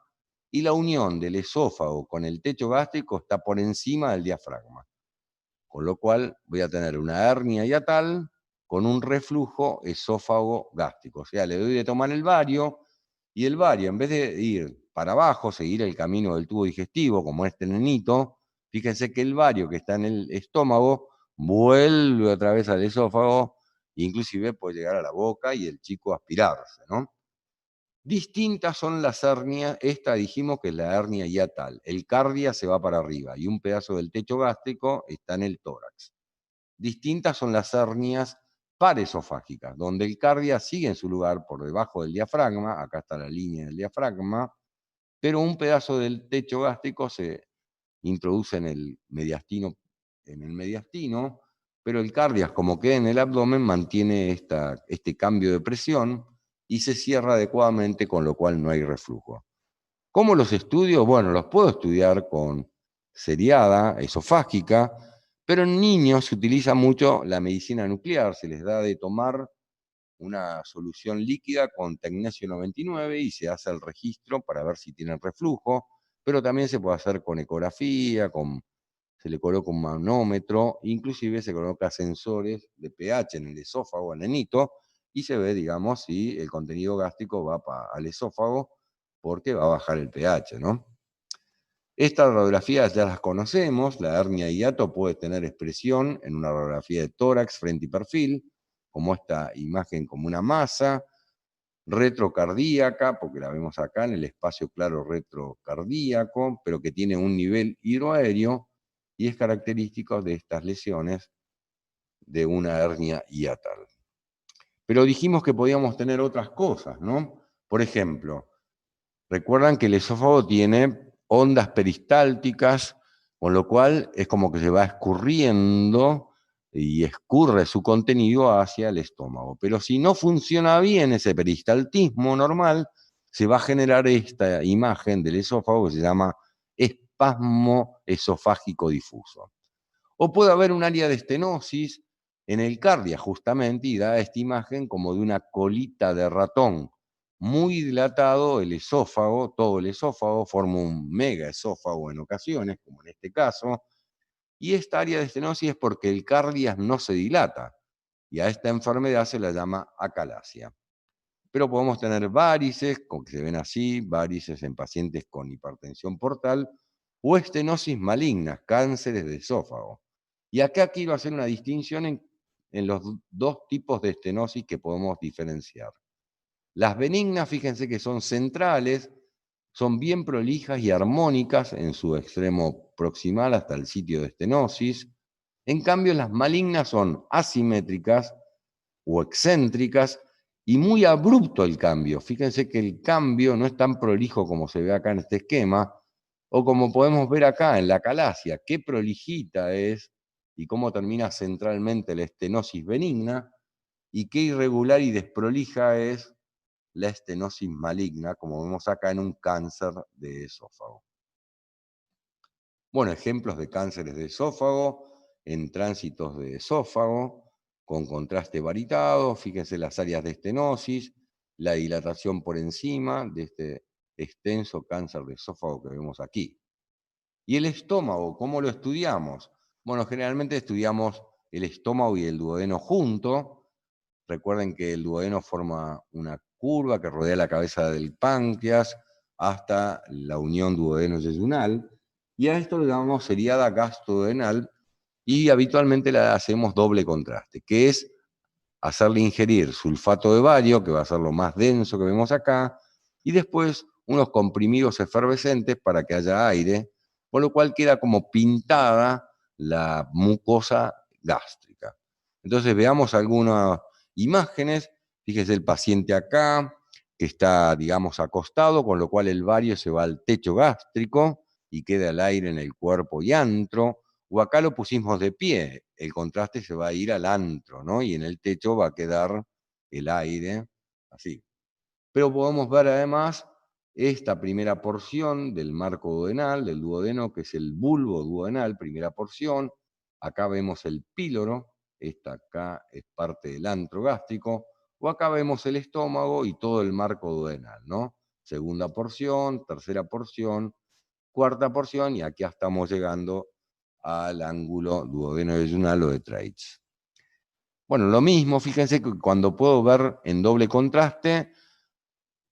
y la unión del esófago con el techo gástrico está por encima del diafragma. Con lo cual voy a tener una hernia hiatal con un reflujo esófago-gástrico. O sea, le doy de tomar el bario, y el bario, en vez de ir para abajo, seguir el camino del tubo digestivo, como este nenito, fíjense que el bario que está en el estómago vuelve otra vez al esófago, inclusive puede llegar a la boca y el chico aspirarse, ¿no? Distintas son las hernias, esta dijimos que es la hernia hiatal, el cardia se va para arriba y un pedazo del techo gástrico está en el tórax. Distintas son las hernias paresofágicas, donde el cardia sigue en su lugar por debajo del diafragma, acá está la línea del diafragma, pero un pedazo del techo gástrico se introduce en el mediastino, pero el cardia, como queda en el abdomen, mantiene este cambio de presión y se cierra adecuadamente, con lo cual no hay reflujo. ¿Cómo los estudio? Bueno, los puedo estudiar con seriada esofágica, pero en niños se utiliza mucho la medicina nuclear, se les da de tomar una solución líquida con tecnesio 99 y se hace el registro para ver si tienen reflujo, pero también se puede hacer con ecografía, se le coloca un manómetro, inclusive se coloca sensores de pH en el esófago al nenito y se ve, digamos, si el contenido gástrico va al esófago, porque va a bajar el pH, ¿no? Estas radiografías ya las conocemos, la hernia hiato puede tener expresión en una radiografía de tórax, frente y perfil, como esta imagen como una masa, retrocardíaca, porque la vemos acá en el espacio claro retrocardíaco, pero que tiene un nivel hidroaéreo y es característico de estas lesiones de una hernia hiatal. Pero dijimos que podíamos tener otras cosas, ¿no? Por ejemplo, recuerdan que el esófago tiene ondas peristálticas, con lo cual es como que se va escurriendo y escurre su contenido hacia el estómago. Pero si no funciona bien ese peristaltismo normal, se va a generar esta imagen del esófago que se llama espasmo esofágico difuso. O puede haber un área de estenosis en el cardia, justamente, y da esta imagen como de una colita de ratón. Muy dilatado el esófago, todo el esófago, forma un mega esófago en ocasiones, como en este caso, y esta área de estenosis es porque el cardias no se dilata, y a esta enfermedad se la llama acalasia. Pero podemos tener varices, que se ven así, varices en pacientes con hipertensión portal, o estenosis malignas, cánceres de esófago. Y acá quiero hacer una distinción en los dos tipos de estenosis que podemos diferenciar. Las benignas, fíjense que son centrales, son bien prolijas y armónicas en su extremo proximal hasta el sitio de estenosis. En cambio, las malignas son asimétricas o excéntricas y muy abrupto el cambio. Fíjense que el cambio no es tan prolijo como se ve acá en este esquema, o como podemos ver acá en la calasia, qué prolijita es y cómo termina centralmente la estenosis benigna, y qué irregular y desprolija es la estenosis maligna, como vemos acá en un cáncer de esófago. Bueno, ejemplos de cánceres de esófago en tránsitos de esófago, con contraste varitado, fíjense las áreas de estenosis, la dilatación por encima de este extenso cáncer de esófago que vemos aquí. ¿Y el estómago, cómo lo estudiamos? Bueno, generalmente estudiamos el estómago y el duodeno junto. Recuerden que el duodeno forma una curva que rodea la cabeza del páncreas hasta la unión duodeno-yeyunal, y a esto le llamamos seriada gastroduodenal, y habitualmente la hacemos doble contraste, que es hacerle ingerir sulfato de bario, que va a ser lo más denso que vemos acá, y después unos comprimidos efervescentes para que haya aire, con lo cual queda como pintada la mucosa gástrica. Entonces veamos algunas imágenes. Fíjese el paciente acá, que está, digamos, acostado, con lo cual el bario se va al techo gástrico y queda el aire en el cuerpo y antro. O acá lo pusimos de pie, el contraste se va a ir al antro, ¿no? Y en el techo va a quedar el aire, así. Pero podemos ver además esta primera porción del marco duodenal, del duodeno, que es el bulbo duodenal, primera porción. Acá vemos el píloro, esta acá es parte del antro gástrico, o acá vemos el estómago y todo el marco duodenal, ¿no? Segunda porción, tercera porción, cuarta porción, y aquí estamos llegando al ángulo duodeno-yeyunal o de Treitz. Bueno, lo mismo, fíjense que cuando puedo ver en doble contraste,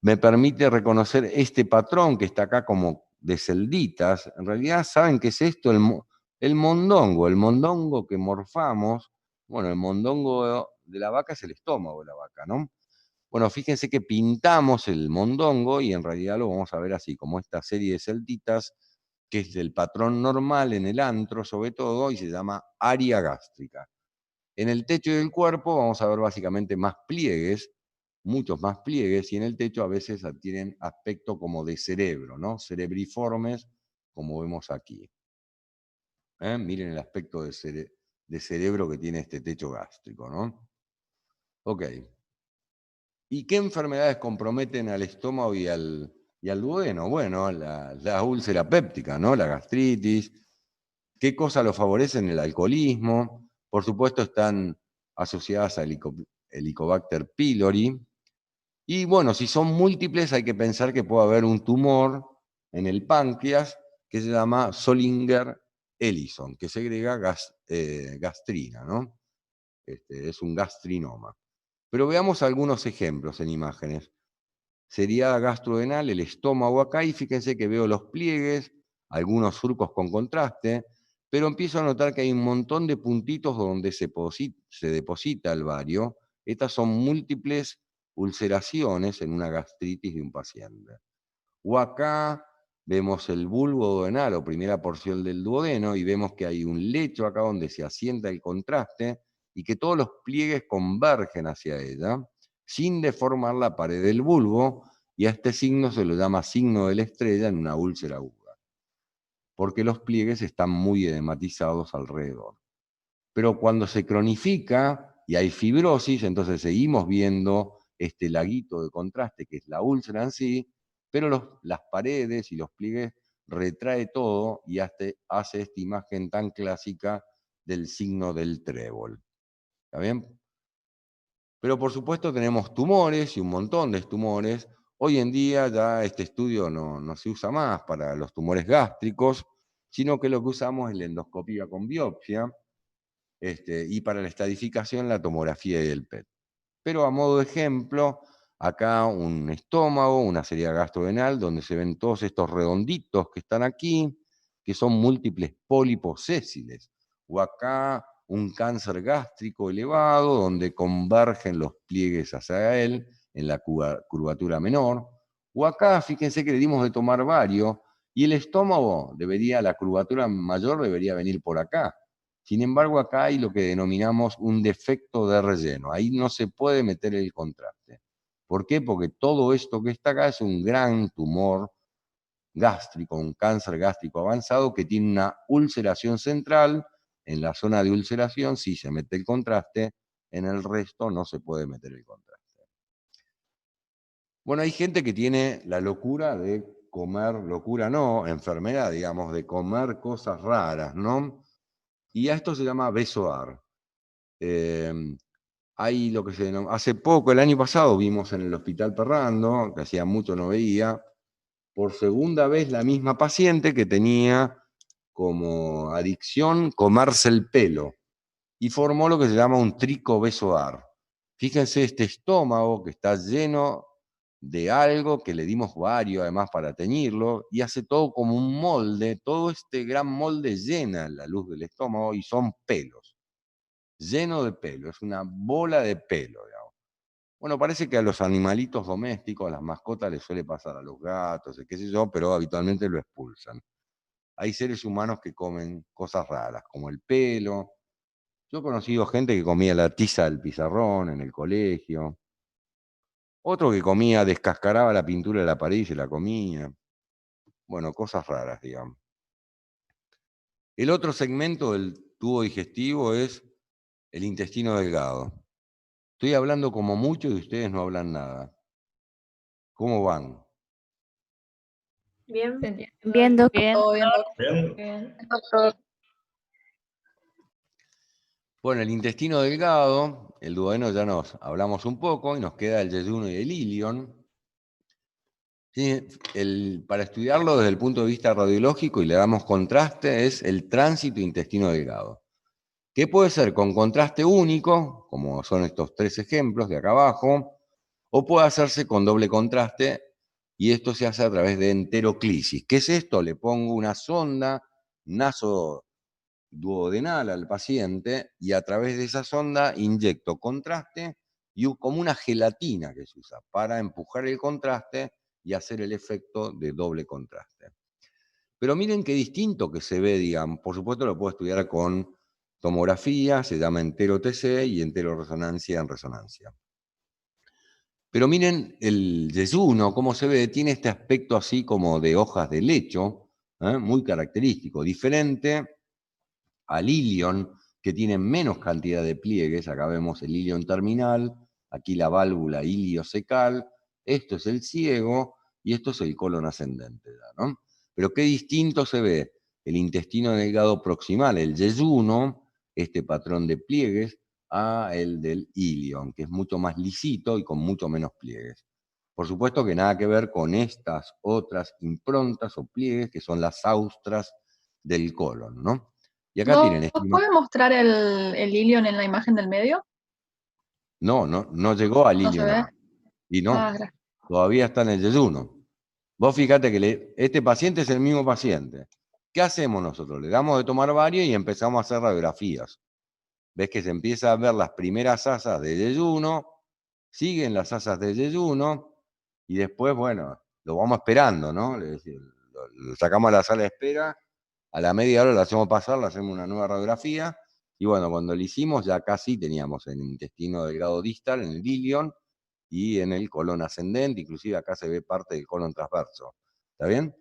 me permite reconocer este patrón que está acá como de celditas. En realidad, ¿saben qué es esto? El mondongo que morfamos. Bueno, el mondongo de la vaca es el estómago de la vaca, ¿no? Bueno, fíjense que pintamos el mondongo y en realidad lo vamos a ver así, como esta serie de celditas, que es del patrón normal en el antro sobre todo, y se llama área gástrica. En el techo del cuerpo vamos a ver básicamente más pliegues, muchos más pliegues, y en el techo a veces tienen aspecto como de cerebro, ¿no? Cerebriformes, como vemos aquí. Miren el aspecto de cerebro que tiene este techo gástrico, ¿no? Ok. ¿Y qué enfermedades comprometen al estómago y al duodeno? Bueno, la úlcera péptica, ¿no? La gastritis. ¿Qué cosas lo favorecen? El alcoholismo. Por supuesto están asociadas al Helicobacter pylori. Y bueno, si son múltiples hay que pensar que puede haber un tumor en el páncreas que se llama Zollinger-Ellison, que segrega gastrina, ¿no? Es un gastrinoma. Pero veamos algunos ejemplos en imágenes. Sería gastrodenal, el estómago acá, y fíjense que veo los pliegues, algunos surcos con contraste, pero empiezo a notar que hay un montón de puntitos donde se deposita el bario. Estas son múltiples ulceraciones en una gastritis de un paciente. O acá vemos el bulbo duodenal o primera porción del duodeno y vemos que hay un lecho acá donde se asienta el contraste y que todos los pliegues convergen hacia ella sin deformar la pared del bulbo, y a este signo se lo llama signo de la estrella en una úlcera aguda, porque los pliegues están muy edematizados alrededor. Pero cuando se cronifica y hay fibrosis, entonces seguimos viendo este laguito de contraste que es la úlcera en sí, pero las paredes y los pliegues retrae todo y hace esta imagen tan clásica del signo del trébol. ¿Está bien? Pero por supuesto tenemos tumores y un montón de tumores. Hoy en día ya este estudio no se usa más para los tumores gástricos, sino que lo que usamos es la endoscopía con biopsia, y para la estadificación la tomografía y el PET. Pero a modo de ejemplo, acá un estómago, una serie gastrodenal, donde se ven todos estos redonditos que están aquí, que son múltiples pólipos sésiles, o acá un cáncer gástrico elevado, donde convergen los pliegues hacia él, en la curvatura menor, o acá, fíjense que le dimos de tomar bario, y el estómago la curvatura mayor debería venir por acá. Sin embargo, acá hay lo que denominamos un defecto de relleno. Ahí no se puede meter el contraste. ¿Por qué? Porque todo esto que está acá es un gran tumor gástrico, un cáncer gástrico avanzado que tiene una ulceración central. En la zona de ulceración sí se mete el contraste, en el resto no se puede meter el contraste. Bueno, hay gente que tiene la locura de comer, locura no, enfermedad, digamos, de comer cosas raras, ¿no? Y a esto se llama besoar. Hay lo que se denomina, hace poco, el año pasado, vimos en el Hospital Perrando, que hacía mucho no veía, por segunda vez la misma paciente que tenía como adicción comerse el pelo y formó lo que se llama un tricobesoar. Fíjense este estómago que está lleno de algo que le dimos bario además para teñirlo y hace todo como un molde, todo este gran molde llena la luz del estómago y son pelos, lleno de pelo, es una bola de pelo, digamos. Bueno, parece que a los animalitos domésticos, a las mascotas les suele pasar, a los gatos, qué sé yo, pero habitualmente lo expulsan. Hay seres humanos que comen cosas raras, como el pelo. Yo he conocido gente que comía la tiza del pizarrón en el colegio. Otro que comía, descascaraba la pintura de la pared y se la comía. Bueno, cosas raras, digamos. El otro segmento del tubo digestivo es el intestino delgado. Estoy hablando como muchos de ustedes no hablan nada. ¿Cómo van?
Bien.
Bien, doctor.
Bien.
Todo bien,
Bien.
Bien.
doctor.
Bueno, el intestino delgado, el duodeno ya nos hablamos un poco y nos queda el yeyuno y el ilion. Sí, para estudiarlo desde el punto de vista radiológico y le damos contraste es el tránsito intestino delgado, que puede ser con contraste único, como son estos 3 ejemplos de acá abajo, o puede hacerse con doble contraste y esto se hace a través de enteroclisis. ¿Qué es esto? Le pongo una sonda nasoduodenal al paciente y a través de esa sonda inyecto contraste y como una gelatina que se usa para empujar el contraste y hacer el efecto de doble contraste. Pero miren qué distinto que se ve, digamos. Por supuesto lo puedo estudiar con tomografía, se llama entero-TC y entero-resonancia en resonancia. Pero miren el yeyuno, cómo se ve, tiene este aspecto así como de hojas de lecho, muy característico, diferente al ilion, que tiene menos cantidad de pliegues. Acá vemos el ilion terminal, aquí la válvula iliocecal, esto es el ciego y esto es el colon ascendente, ¿no? Pero qué distinto se ve el intestino delgado proximal, el yeyuno, este patrón de pliegues, a el del ilion, que es mucho más lisito y con mucho menos pliegues. Por supuesto que nada que ver con estas otras improntas o pliegues que son las austras del colon, ¿no? Y acá tienen
¿Nos puede mostrar el ilion en la imagen del medio?
No llegó al
¿No se
ilion
ve?
acá. Y no,
Ah, gracias.
todavía está en el yeyuno. Vos fíjate que este paciente es el mismo paciente. ¿Qué hacemos nosotros? Le damos de tomar bario y empezamos a hacer radiografías. Ves que se empieza a ver las primeras asas de yeyuno, siguen las asas de yeyuno, y después, bueno, lo vamos esperando, ¿no? Lo sacamos a la sala de espera, a la media hora lo hacemos pasar, le hacemos una nueva radiografía, y bueno, cuando lo hicimos ya casi teníamos el intestino delgado distal, en el ilion, y en el colon ascendente, inclusive acá se ve parte del colon transverso. ¿Está bien?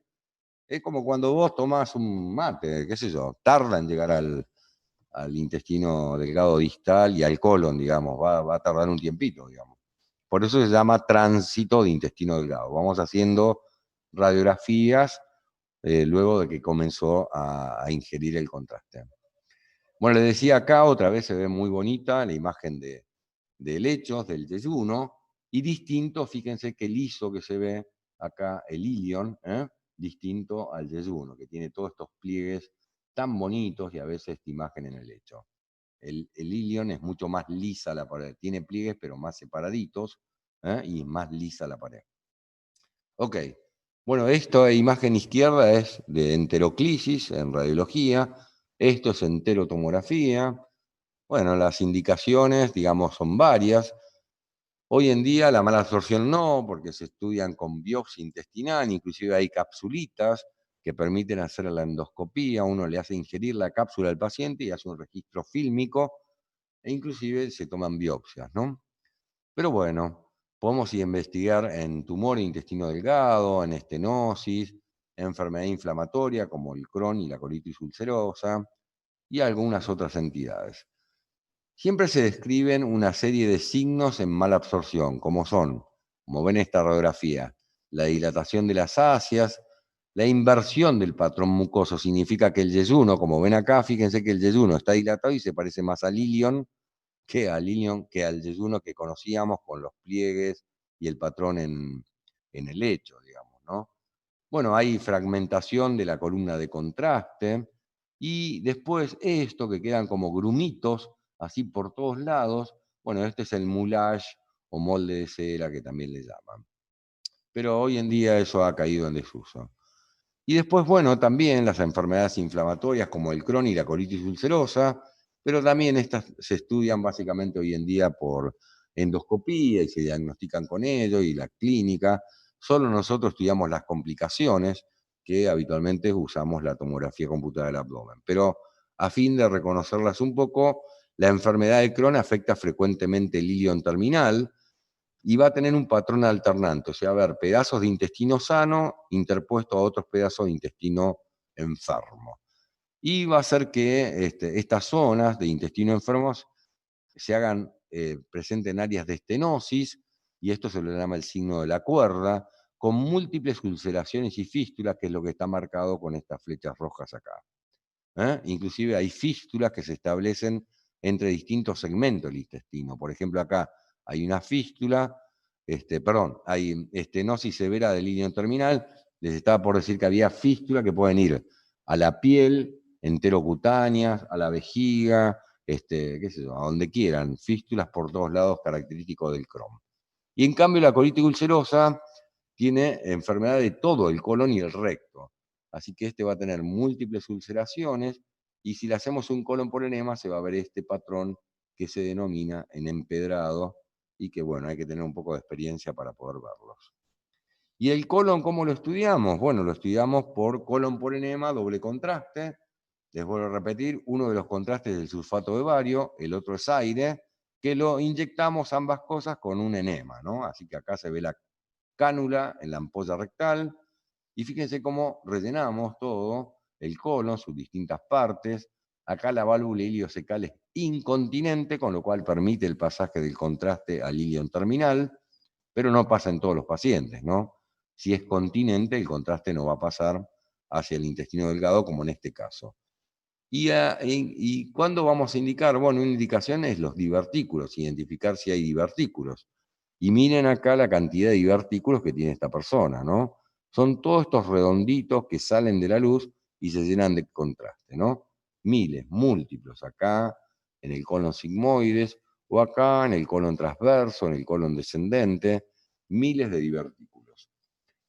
Es como cuando vos tomás un mate, qué sé yo, tarda en llegar al intestino delgado distal y al colon, digamos, va a tardar un tiempito, digamos. Por eso se llama tránsito de intestino delgado. Vamos haciendo radiografías luego de que comenzó a ingerir el contraste. Bueno, les decía acá, otra vez se ve muy bonita la imagen de helechos, del yeyuno, y distinto, fíjense qué liso que se ve acá el ilion, distinto al yeyuno, que tiene todos estos pliegues tan bonitos y a veces esta imagen en el hecho. El ilion es mucho más lisa la pared, tiene pliegues pero más separaditos y más lisa la pared. Ok, Bueno, esta imagen izquierda es de enteroclisis en radiología, esto es enterotomografía. Bueno, las indicaciones, digamos, son varias. Hoy en día la mala absorción no, porque se estudian con biopsia intestinal, inclusive hay capsulitas que permiten hacer la endoscopía, uno le hace ingerir la cápsula al paciente y hace un registro fílmico, e inclusive se toman biopsias, ¿no? Pero bueno, podemos investigar en tumor de intestino delgado, en estenosis, enfermedad inflamatoria como el Crohn y la colitis ulcerosa, y algunas otras entidades. Siempre se describen una serie de signos en mala absorción, como son, como ven esta radiografía, la dilatación de las fascias, la inversión del patrón mucoso, significa que el yeyuno, como ven acá, fíjense que el yeyuno está dilatado y se parece más al ilion que al yeyuno que conocíamos con los pliegues y el patrón en el lecho, digamos, ¿no? Bueno, hay fragmentación de la columna de contraste y después esto que quedan como grumitos, así por todos lados. Bueno, este es el moulage o molde de cera que también le llaman. Pero hoy en día eso ha caído en desuso. Y después, bueno, también las enfermedades inflamatorias como el Crohn y la colitis ulcerosa, pero también estas se estudian básicamente hoy en día por endoscopía y se diagnostican con ello y la clínica. Solo nosotros estudiamos las complicaciones, que habitualmente usamos la tomografía computada del abdomen. Pero a fin de reconocerlas un poco, la enfermedad de Crohn afecta frecuentemente el ilion terminal, y va a tener un patrón alternante, o sea, va a haber pedazos de intestino sano interpuestos a otros pedazos de intestino enfermo. Y va a hacer que estas zonas de intestino enfermos se hagan presentes en áreas de estenosis, y esto se le llama el signo de la cuerda, con múltiples ulceraciones y fístulas, que es lo que está marcado con estas flechas rojas acá. Inclusive hay fístulas que se establecen entre distintos segmentos del intestino. Por ejemplo, acá hay una fístula, hay estenosis severa del ilion terminal. Les estaba por decir que había fístulas que pueden ir a la piel, enterocutáneas, a la vejiga, qué sé yo, a donde quieran. Fístulas por todos lados, característico del Crohn. Y en cambio la colitis ulcerosa tiene enfermedad de todo el colon y el recto. Así que este va a tener múltiples ulceraciones, y si le hacemos un colon por enema se va a ver este patrón que se denomina en empedrado, y que bueno, hay que tener un poco de experiencia para poder verlos. ¿Y el colon cómo lo estudiamos? Bueno, lo estudiamos por colon por enema, doble contraste. Les vuelvo a repetir, uno de los contrastes es el sulfato de bario, el otro es aire, que lo inyectamos ambas cosas con un enema, ¿no? Así que acá se ve la cánula en la ampolla rectal, y fíjense cómo rellenamos todo, el colon, sus distintas partes. Acá la válvula iliocecal es incontinente, con lo cual permite el pasaje del contraste al ilion terminal, pero no pasa en todos los pacientes, ¿no? Si es continente, el contraste no va a pasar hacia el intestino delgado, como en este caso. ¿Y cuándo vamos a indicar? Bueno, una indicación es los divertículos, identificar si hay divertículos. Y miren acá la cantidad de divertículos que tiene esta persona, ¿no? Son todos estos redonditos que salen de la luz y se llenan de contraste, ¿no? Miles, múltiplos, acá en el colon sigmoides, o acá en el colon transverso, en el colon descendente, miles de divertículos.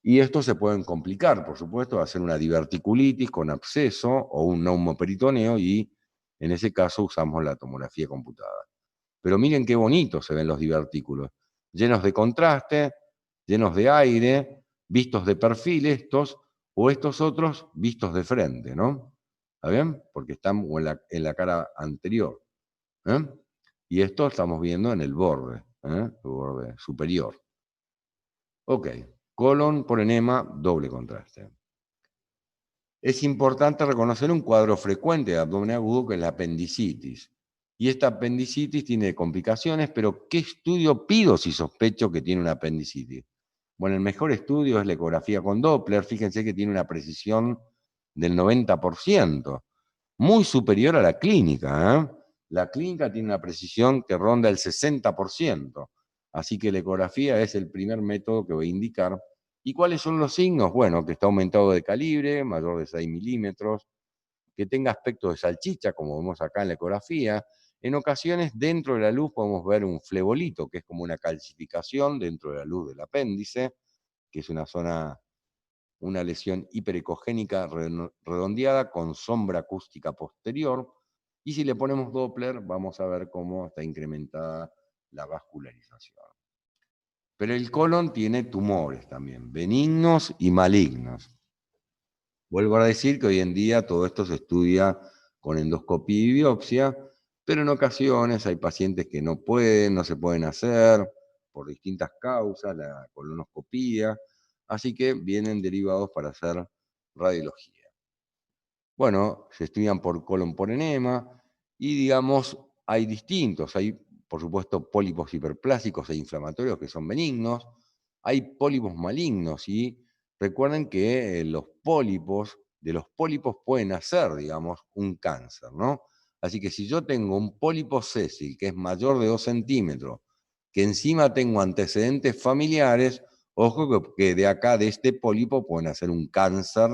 Y estos se pueden complicar, por supuesto, hacer una diverticulitis con absceso o un neumoperitoneo, y en ese caso usamos la tomografía computada. Pero miren qué bonitos se ven los divertículos, llenos de contraste, llenos de aire, vistos de perfil estos, o estos otros vistos de frente, ¿no? ¿Está bien? Porque están en la cara anterior. Y esto estamos viendo en el borde superior. Ok, colon por enema, doble contraste. Es importante reconocer un cuadro frecuente de abdomen agudo, que es la apendicitis. Y esta apendicitis tiene complicaciones, pero ¿qué estudio pido si sospecho que tiene una apendicitis? Bueno, el mejor estudio es la ecografía con Doppler. Fíjense que tiene una precisión del 90%, muy superior a la clínica. La clínica tiene una precisión que ronda el 60%. Así que la ecografía es el primer método que voy a indicar. ¿Y cuáles son los signos? Bueno, que está aumentado de calibre, mayor de 6 milímetros, que tenga aspecto de salchicha, como vemos acá en la ecografía. En ocasiones, dentro de la luz podemos ver un flebolito, que es como una calcificación dentro de la luz del apéndice, que es una zona una lesión hiperecogénica redondeada con sombra acústica posterior, y si le ponemos Doppler vamos a ver cómo está incrementada la vascularización. Pero el colon tiene tumores también, benignos y malignos. Vuelvo a decir que hoy en día todo esto se estudia con endoscopía y biopsia, pero en ocasiones hay pacientes que no se pueden hacer por distintas causas, la colonoscopía, así que vienen derivados para hacer radiología. Bueno, se estudian por colon por enema y digamos, hay distintos, hay por supuesto pólipos hiperplásicos e inflamatorios que son benignos, hay pólipos malignos y recuerden que de los pólipos pueden hacer, digamos, un cáncer, ¿no? Así que si yo tengo un pólipo sésil que es mayor de 2 centímetros, que encima tengo antecedentes familiares, ojo que de acá, de este pólipo, pueden hacer un cáncer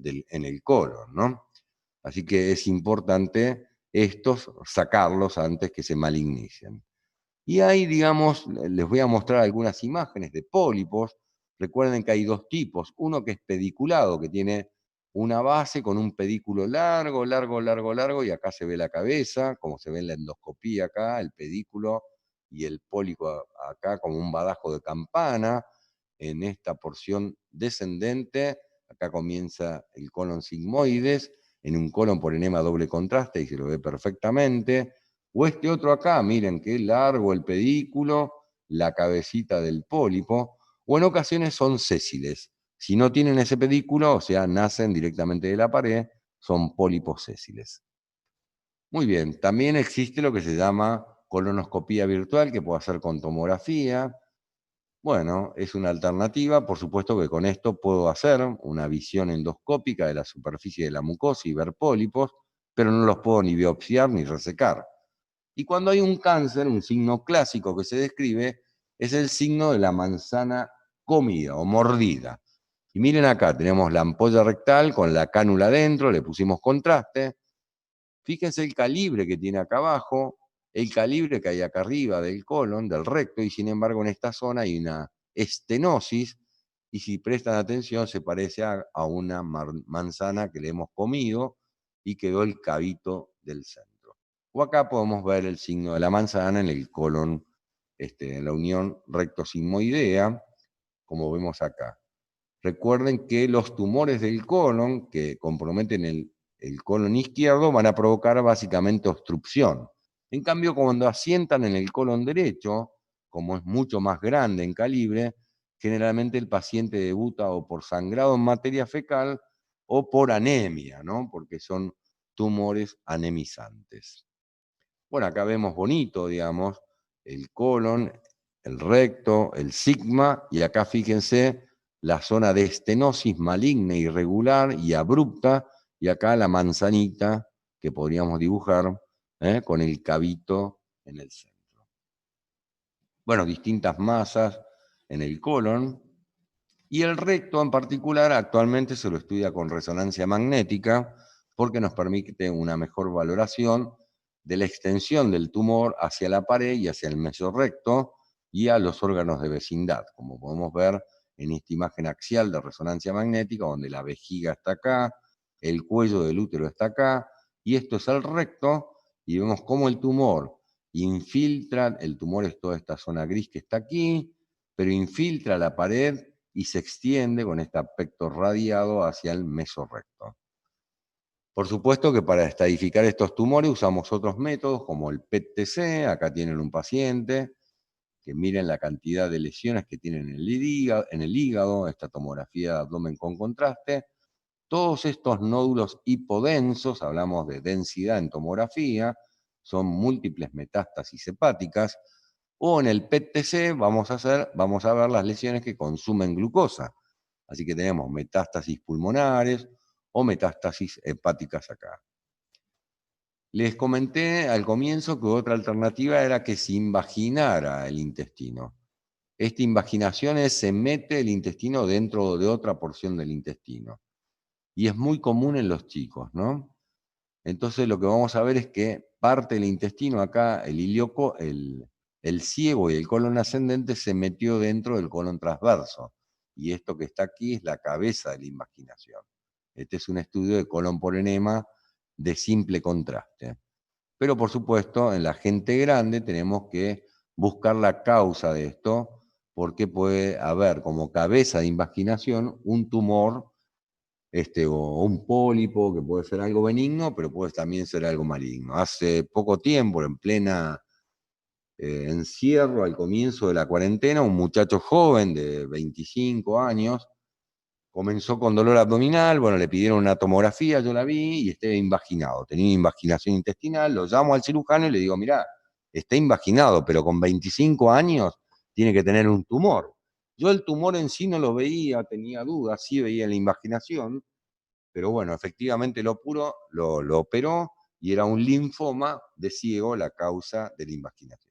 en el colon, ¿no? Así que es importante estos sacarlos antes que se malignicen. Y ahí, digamos, les voy a mostrar algunas imágenes de pólipos. Recuerden que hay dos tipos, uno que es pediculado, que tiene una base con un pedículo largo, y acá se ve la cabeza, como se ve en la endoscopía acá, el pedículo y el pólipo acá como un badajo de campana. En esta porción descendente, acá comienza el colon sigmoides, en un colon por enema doble contraste y se lo ve perfectamente. O este otro acá, miren qué largo el pedículo, la cabecita del pólipo, o en ocasiones son sésiles. Si no tienen ese pedículo, o sea, nacen directamente de la pared, son pólipos sésiles. Muy bien, también existe lo que se llama colonoscopía virtual, que puede hacer con tomografía. Bueno, es una alternativa, por supuesto que con esto puedo hacer una visión endoscópica de la superficie de la mucosa y ver pólipos, pero no los puedo ni biopsiar ni resecar. Y cuando hay un cáncer, un signo clásico que se describe es el signo de la manzana comida o mordida. Y miren acá, tenemos la ampolla rectal con la cánula dentro, le pusimos contraste. Fíjense el calibre que tiene acá abajo, el calibre que hay acá arriba del colon, del recto, y sin embargo en esta zona hay una estenosis, y si prestan atención se parece a una manzana que le hemos comido y quedó el cabito del centro. O acá podemos ver el signo de la manzana en el colon, en la unión recto-sigmoidea, como vemos acá. Recuerden que los tumores del colon que comprometen el colon izquierdo van a provocar básicamente obstrucción. En cambio, cuando asientan en el colon derecho, como es mucho más grande en calibre, generalmente el paciente debuta o por sangrado en materia fecal o por anemia, ¿no? Porque son tumores anemizantes. Bueno, acá vemos bonito, digamos, el colon, el recto, el sigma, y acá fíjense la zona de estenosis maligna, irregular y abrupta, y acá la manzanita que podríamos dibujar con el cabito en el centro. Bueno, distintas masas en el colon, y el recto en particular actualmente se lo estudia con resonancia magnética porque nos permite una mejor valoración de la extensión del tumor hacia la pared y hacia el mesorrecto y a los órganos de vecindad, como podemos ver en esta imagen axial de resonancia magnética, donde la vejiga está acá, el cuello del útero está acá, y esto es el recto, y vemos cómo el tumor infiltra, el tumor es toda esta zona gris que está aquí, pero infiltra la pared y se extiende con este aspecto radiado hacia el mesorrecto. Por supuesto que para estadificar estos tumores usamos otros métodos como el PET-TC. Acá tienen un paciente que miren la cantidad de lesiones que tienen en el hígado, esta tomografía de abdomen con contraste. Todos estos nódulos hipodensos, hablamos de densidad en tomografía, son múltiples metástasis hepáticas, o en el PET-TC vamos a ver las lesiones que consumen glucosa. Así que tenemos metástasis pulmonares o metástasis hepáticas acá. Les comenté al comienzo que otra alternativa era que se invaginara el intestino. Esta invaginación es se mete el intestino dentro de otra porción del intestino. Y es muy común en los chicos, ¿no? Entonces lo que vamos a ver es que parte del intestino acá, el ciego y el colon ascendente se metió dentro del colon transverso. y esto que está aquí es la cabeza de la invaginación. Este es un estudio de colon por enema de simple contraste. Pero por supuesto, en la gente grande tenemos que buscar la causa de esto, porque puede haber como cabeza de invaginación un tumor o un pólipo, que puede ser algo benigno, pero puede también ser algo maligno. Hace poco tiempo, en plena encierro, al comienzo de la cuarentena, un muchacho joven de 25 años comenzó con dolor abdominal, bueno, le pidieron una tomografía, yo la vi, y estaba invaginado, tenía una invaginación intestinal, lo llamo al cirujano y le digo, mirá, está invaginado, pero con 25 años tiene que tener un tumor. Yo el tumor en sí no lo veía, tenía dudas, sí veía la invaginación, pero bueno, efectivamente lo operó y era un linfoma de ciego la causa de la invaginación.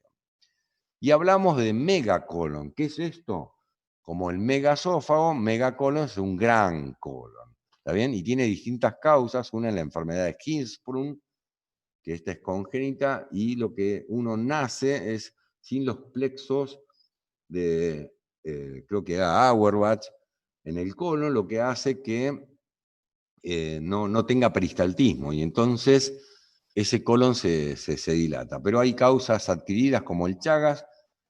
Y hablamos de megacolon. ¿Qué es esto? Como el megasófago, megacolon es un gran colon. ¿Está bien? Y tiene distintas causas. Una es la enfermedad de Hirschsprung, que esta es congénita, y lo que uno nace es sin los plexos de, creo que era Auerbach, en el colon, lo que hace que no tenga peristaltismo, y entonces ese colon se dilata. Pero hay causas adquiridas como el Chagas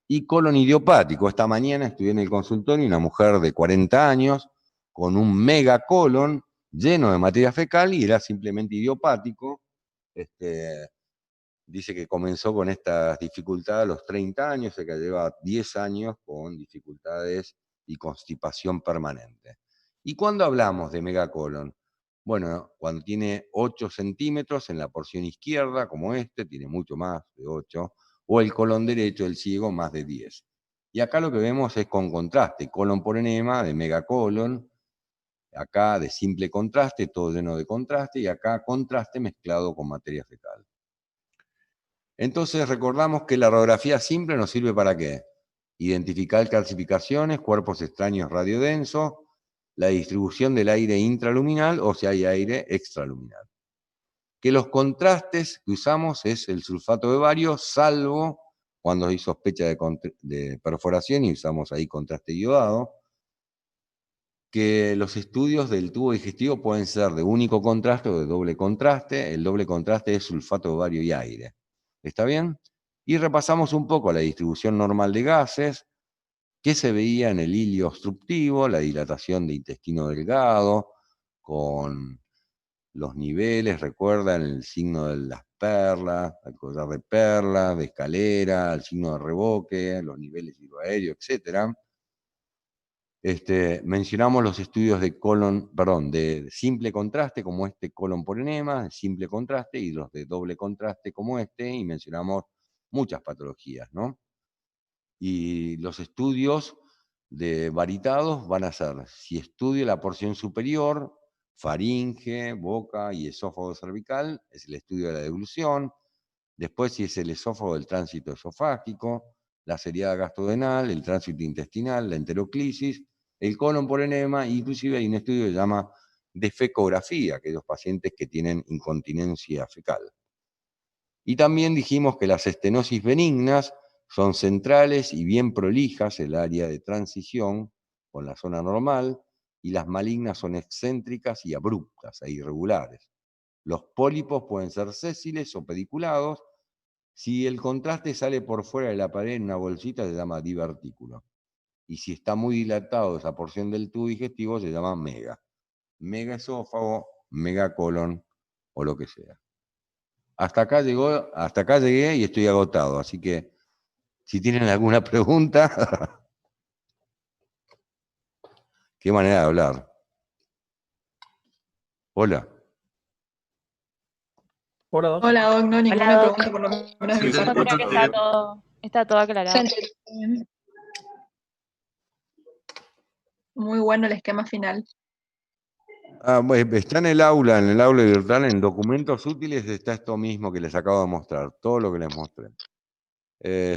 y colon idiopático. Esta mañana estuve en el consultorio y una mujer de 40 años con un megacolon lleno de materia fecal y era simplemente idiopático. Dice que comenzó con estas dificultades a los 30 años, que lleva 10 años con dificultades y constipación permanente. ¿Y cuándo hablamos de megacolon? Bueno, cuando tiene 8 centímetros en la porción izquierda, como este, tiene mucho más de 8, o el colon derecho del ciego más de 10. Y acá lo que vemos es con contraste, colon por enema de megacolon, acá de simple contraste, todo lleno de contraste, y acá contraste mezclado con materia fecal. Entonces recordamos que la radiografía simple nos sirve ¿para qué? Identificar calcificaciones, cuerpos extraños radiodensos, la distribución del aire intraluminal o si hay aire extraluminal. Que los contrastes que usamos es el sulfato de bario, salvo cuando hay sospecha de perforación y usamos ahí contraste iodado. Que los estudios del tubo digestivo pueden ser de único contraste o de doble contraste. El doble contraste es sulfato de bario y aire. ¿Está bien? Y repasamos un poco la distribución normal de gases, que se veía en el hilio obstructivo, la dilatación de intestino delgado, con los niveles, recuerdan el signo de las perlas, el collar de perlas, de escalera, el signo de revoque, los niveles hidroaéreos, etc. Mencionamos los estudios de simple contraste, como este colon por enema, de simple contraste, y los de doble contraste como este, y mencionamos muchas patologías, ¿no? Y los estudios de varitados van a ser, si estudio la porción superior, faringe, boca y esófago cervical, es el estudio de la deglución. Después, si es el esófago del tránsito esofágico, la seriada gastrodenal, el tránsito intestinal, la enteroclisis, el colon por enema, inclusive hay un estudio que se llama de fecografía, aquellos pacientes que tienen incontinencia fecal. Y también dijimos que las estenosis benignas son centrales y bien prolijas, el área de transición con la zona normal, y las malignas son excéntricas y abruptas e irregulares. Los pólipos pueden ser sésiles o pediculados. Si el contraste sale por fuera de la pared en una bolsita, se llama divertículo. Y si está muy dilatado esa porción del tubo digestivo, se llama mega. Megaesófago, megacolon o lo que sea. Hasta acá llegué y estoy agotado, así que si tienen alguna pregunta, qué manera de hablar. Hola.
Hola, Doc.
Hola, Doc, no, ninguna
Doc.
pregunta por lo menos de mi
Sí,
Yo
parte.
creo que está todo aclarado.
Muy bueno el esquema final.
Bueno, está en el aula virtual, en documentos útiles, está esto mismo que les acabo de mostrar, todo lo que les mostré.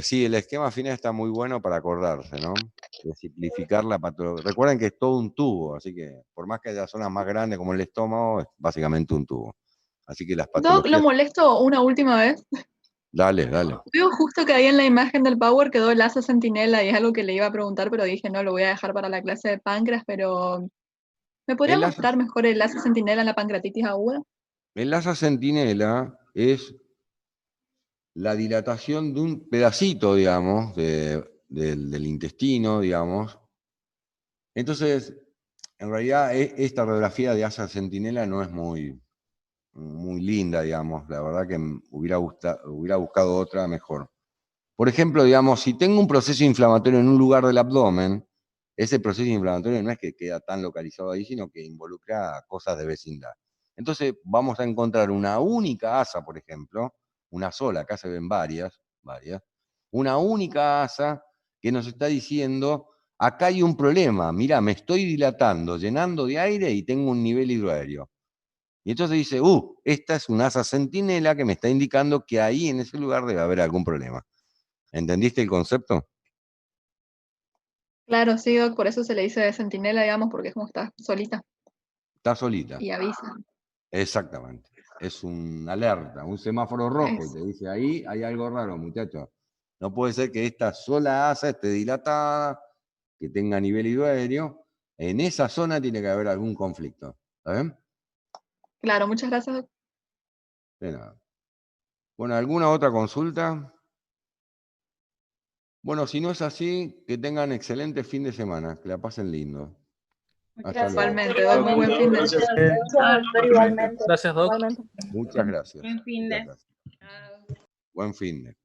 Sí, el esquema final está muy bueno para acordarse, ¿no? De simplificar la patología. Recuerden que es todo un tubo, así que por más que haya zonas más grandes como el estómago, es básicamente un tubo. Así que las
Doc, ¿lo
patologías...
molesto una última vez?
Dale, dale.
Veo justo que ahí en la imagen del Power quedó el asa centinela y es algo que le iba a preguntar, pero dije, no, lo voy a dejar para la clase de páncreas, pero ¿me podría
El asa,
mostrar mejor el asa centinela en la pancreatitis aguda?
el asa centinela es la dilatación de un pedacito, digamos, del intestino, digamos. Entonces, en realidad, esta radiografía de asa centinela no es muy linda, digamos. La verdad que hubiera buscado otra mejor. Por ejemplo, digamos, si tengo un proceso inflamatorio en un lugar del abdomen, ese proceso inflamatorio no es que queda tan localizado ahí, sino que involucra cosas de vecindad. Entonces, vamos a encontrar una única asa, por ejemplo, una sola, acá se ven varias, una única asa que nos está diciendo, acá hay un problema, mirá, me estoy dilatando, llenando de aire y tengo un nivel hidroaéreo. Y entonces dice, esta es una asa centinela que me está indicando que ahí en ese lugar debe haber algún problema. ¿Entendiste el concepto?
Claro, sí, Doc, por eso se le dice centinela, digamos, porque es como está solita
Está solita.
y avisa.
Exactamente. Es una alerta, un semáforo rojo, y te dice, ahí hay algo raro, muchachos. No puede ser que esta sola asa esté dilatada, que tenga nivel hidroaéreo. En esa zona tiene que haber algún conflicto. ¿Está bien?
Claro, muchas gracias, Doc.
De nada. Bueno, ¿alguna otra consulta? Bueno, si no es así, que tengan excelente fin de semana, que la pasen lindo. Hasta luego.
Igualmente, Doc, muy buen fin de
Gracias.
Gracias, doctor, igualmente.
Gracias, Doc.
Igualmente.
Muchas gracias.
Buen fin de.
Muchas gracias. Buen fin de.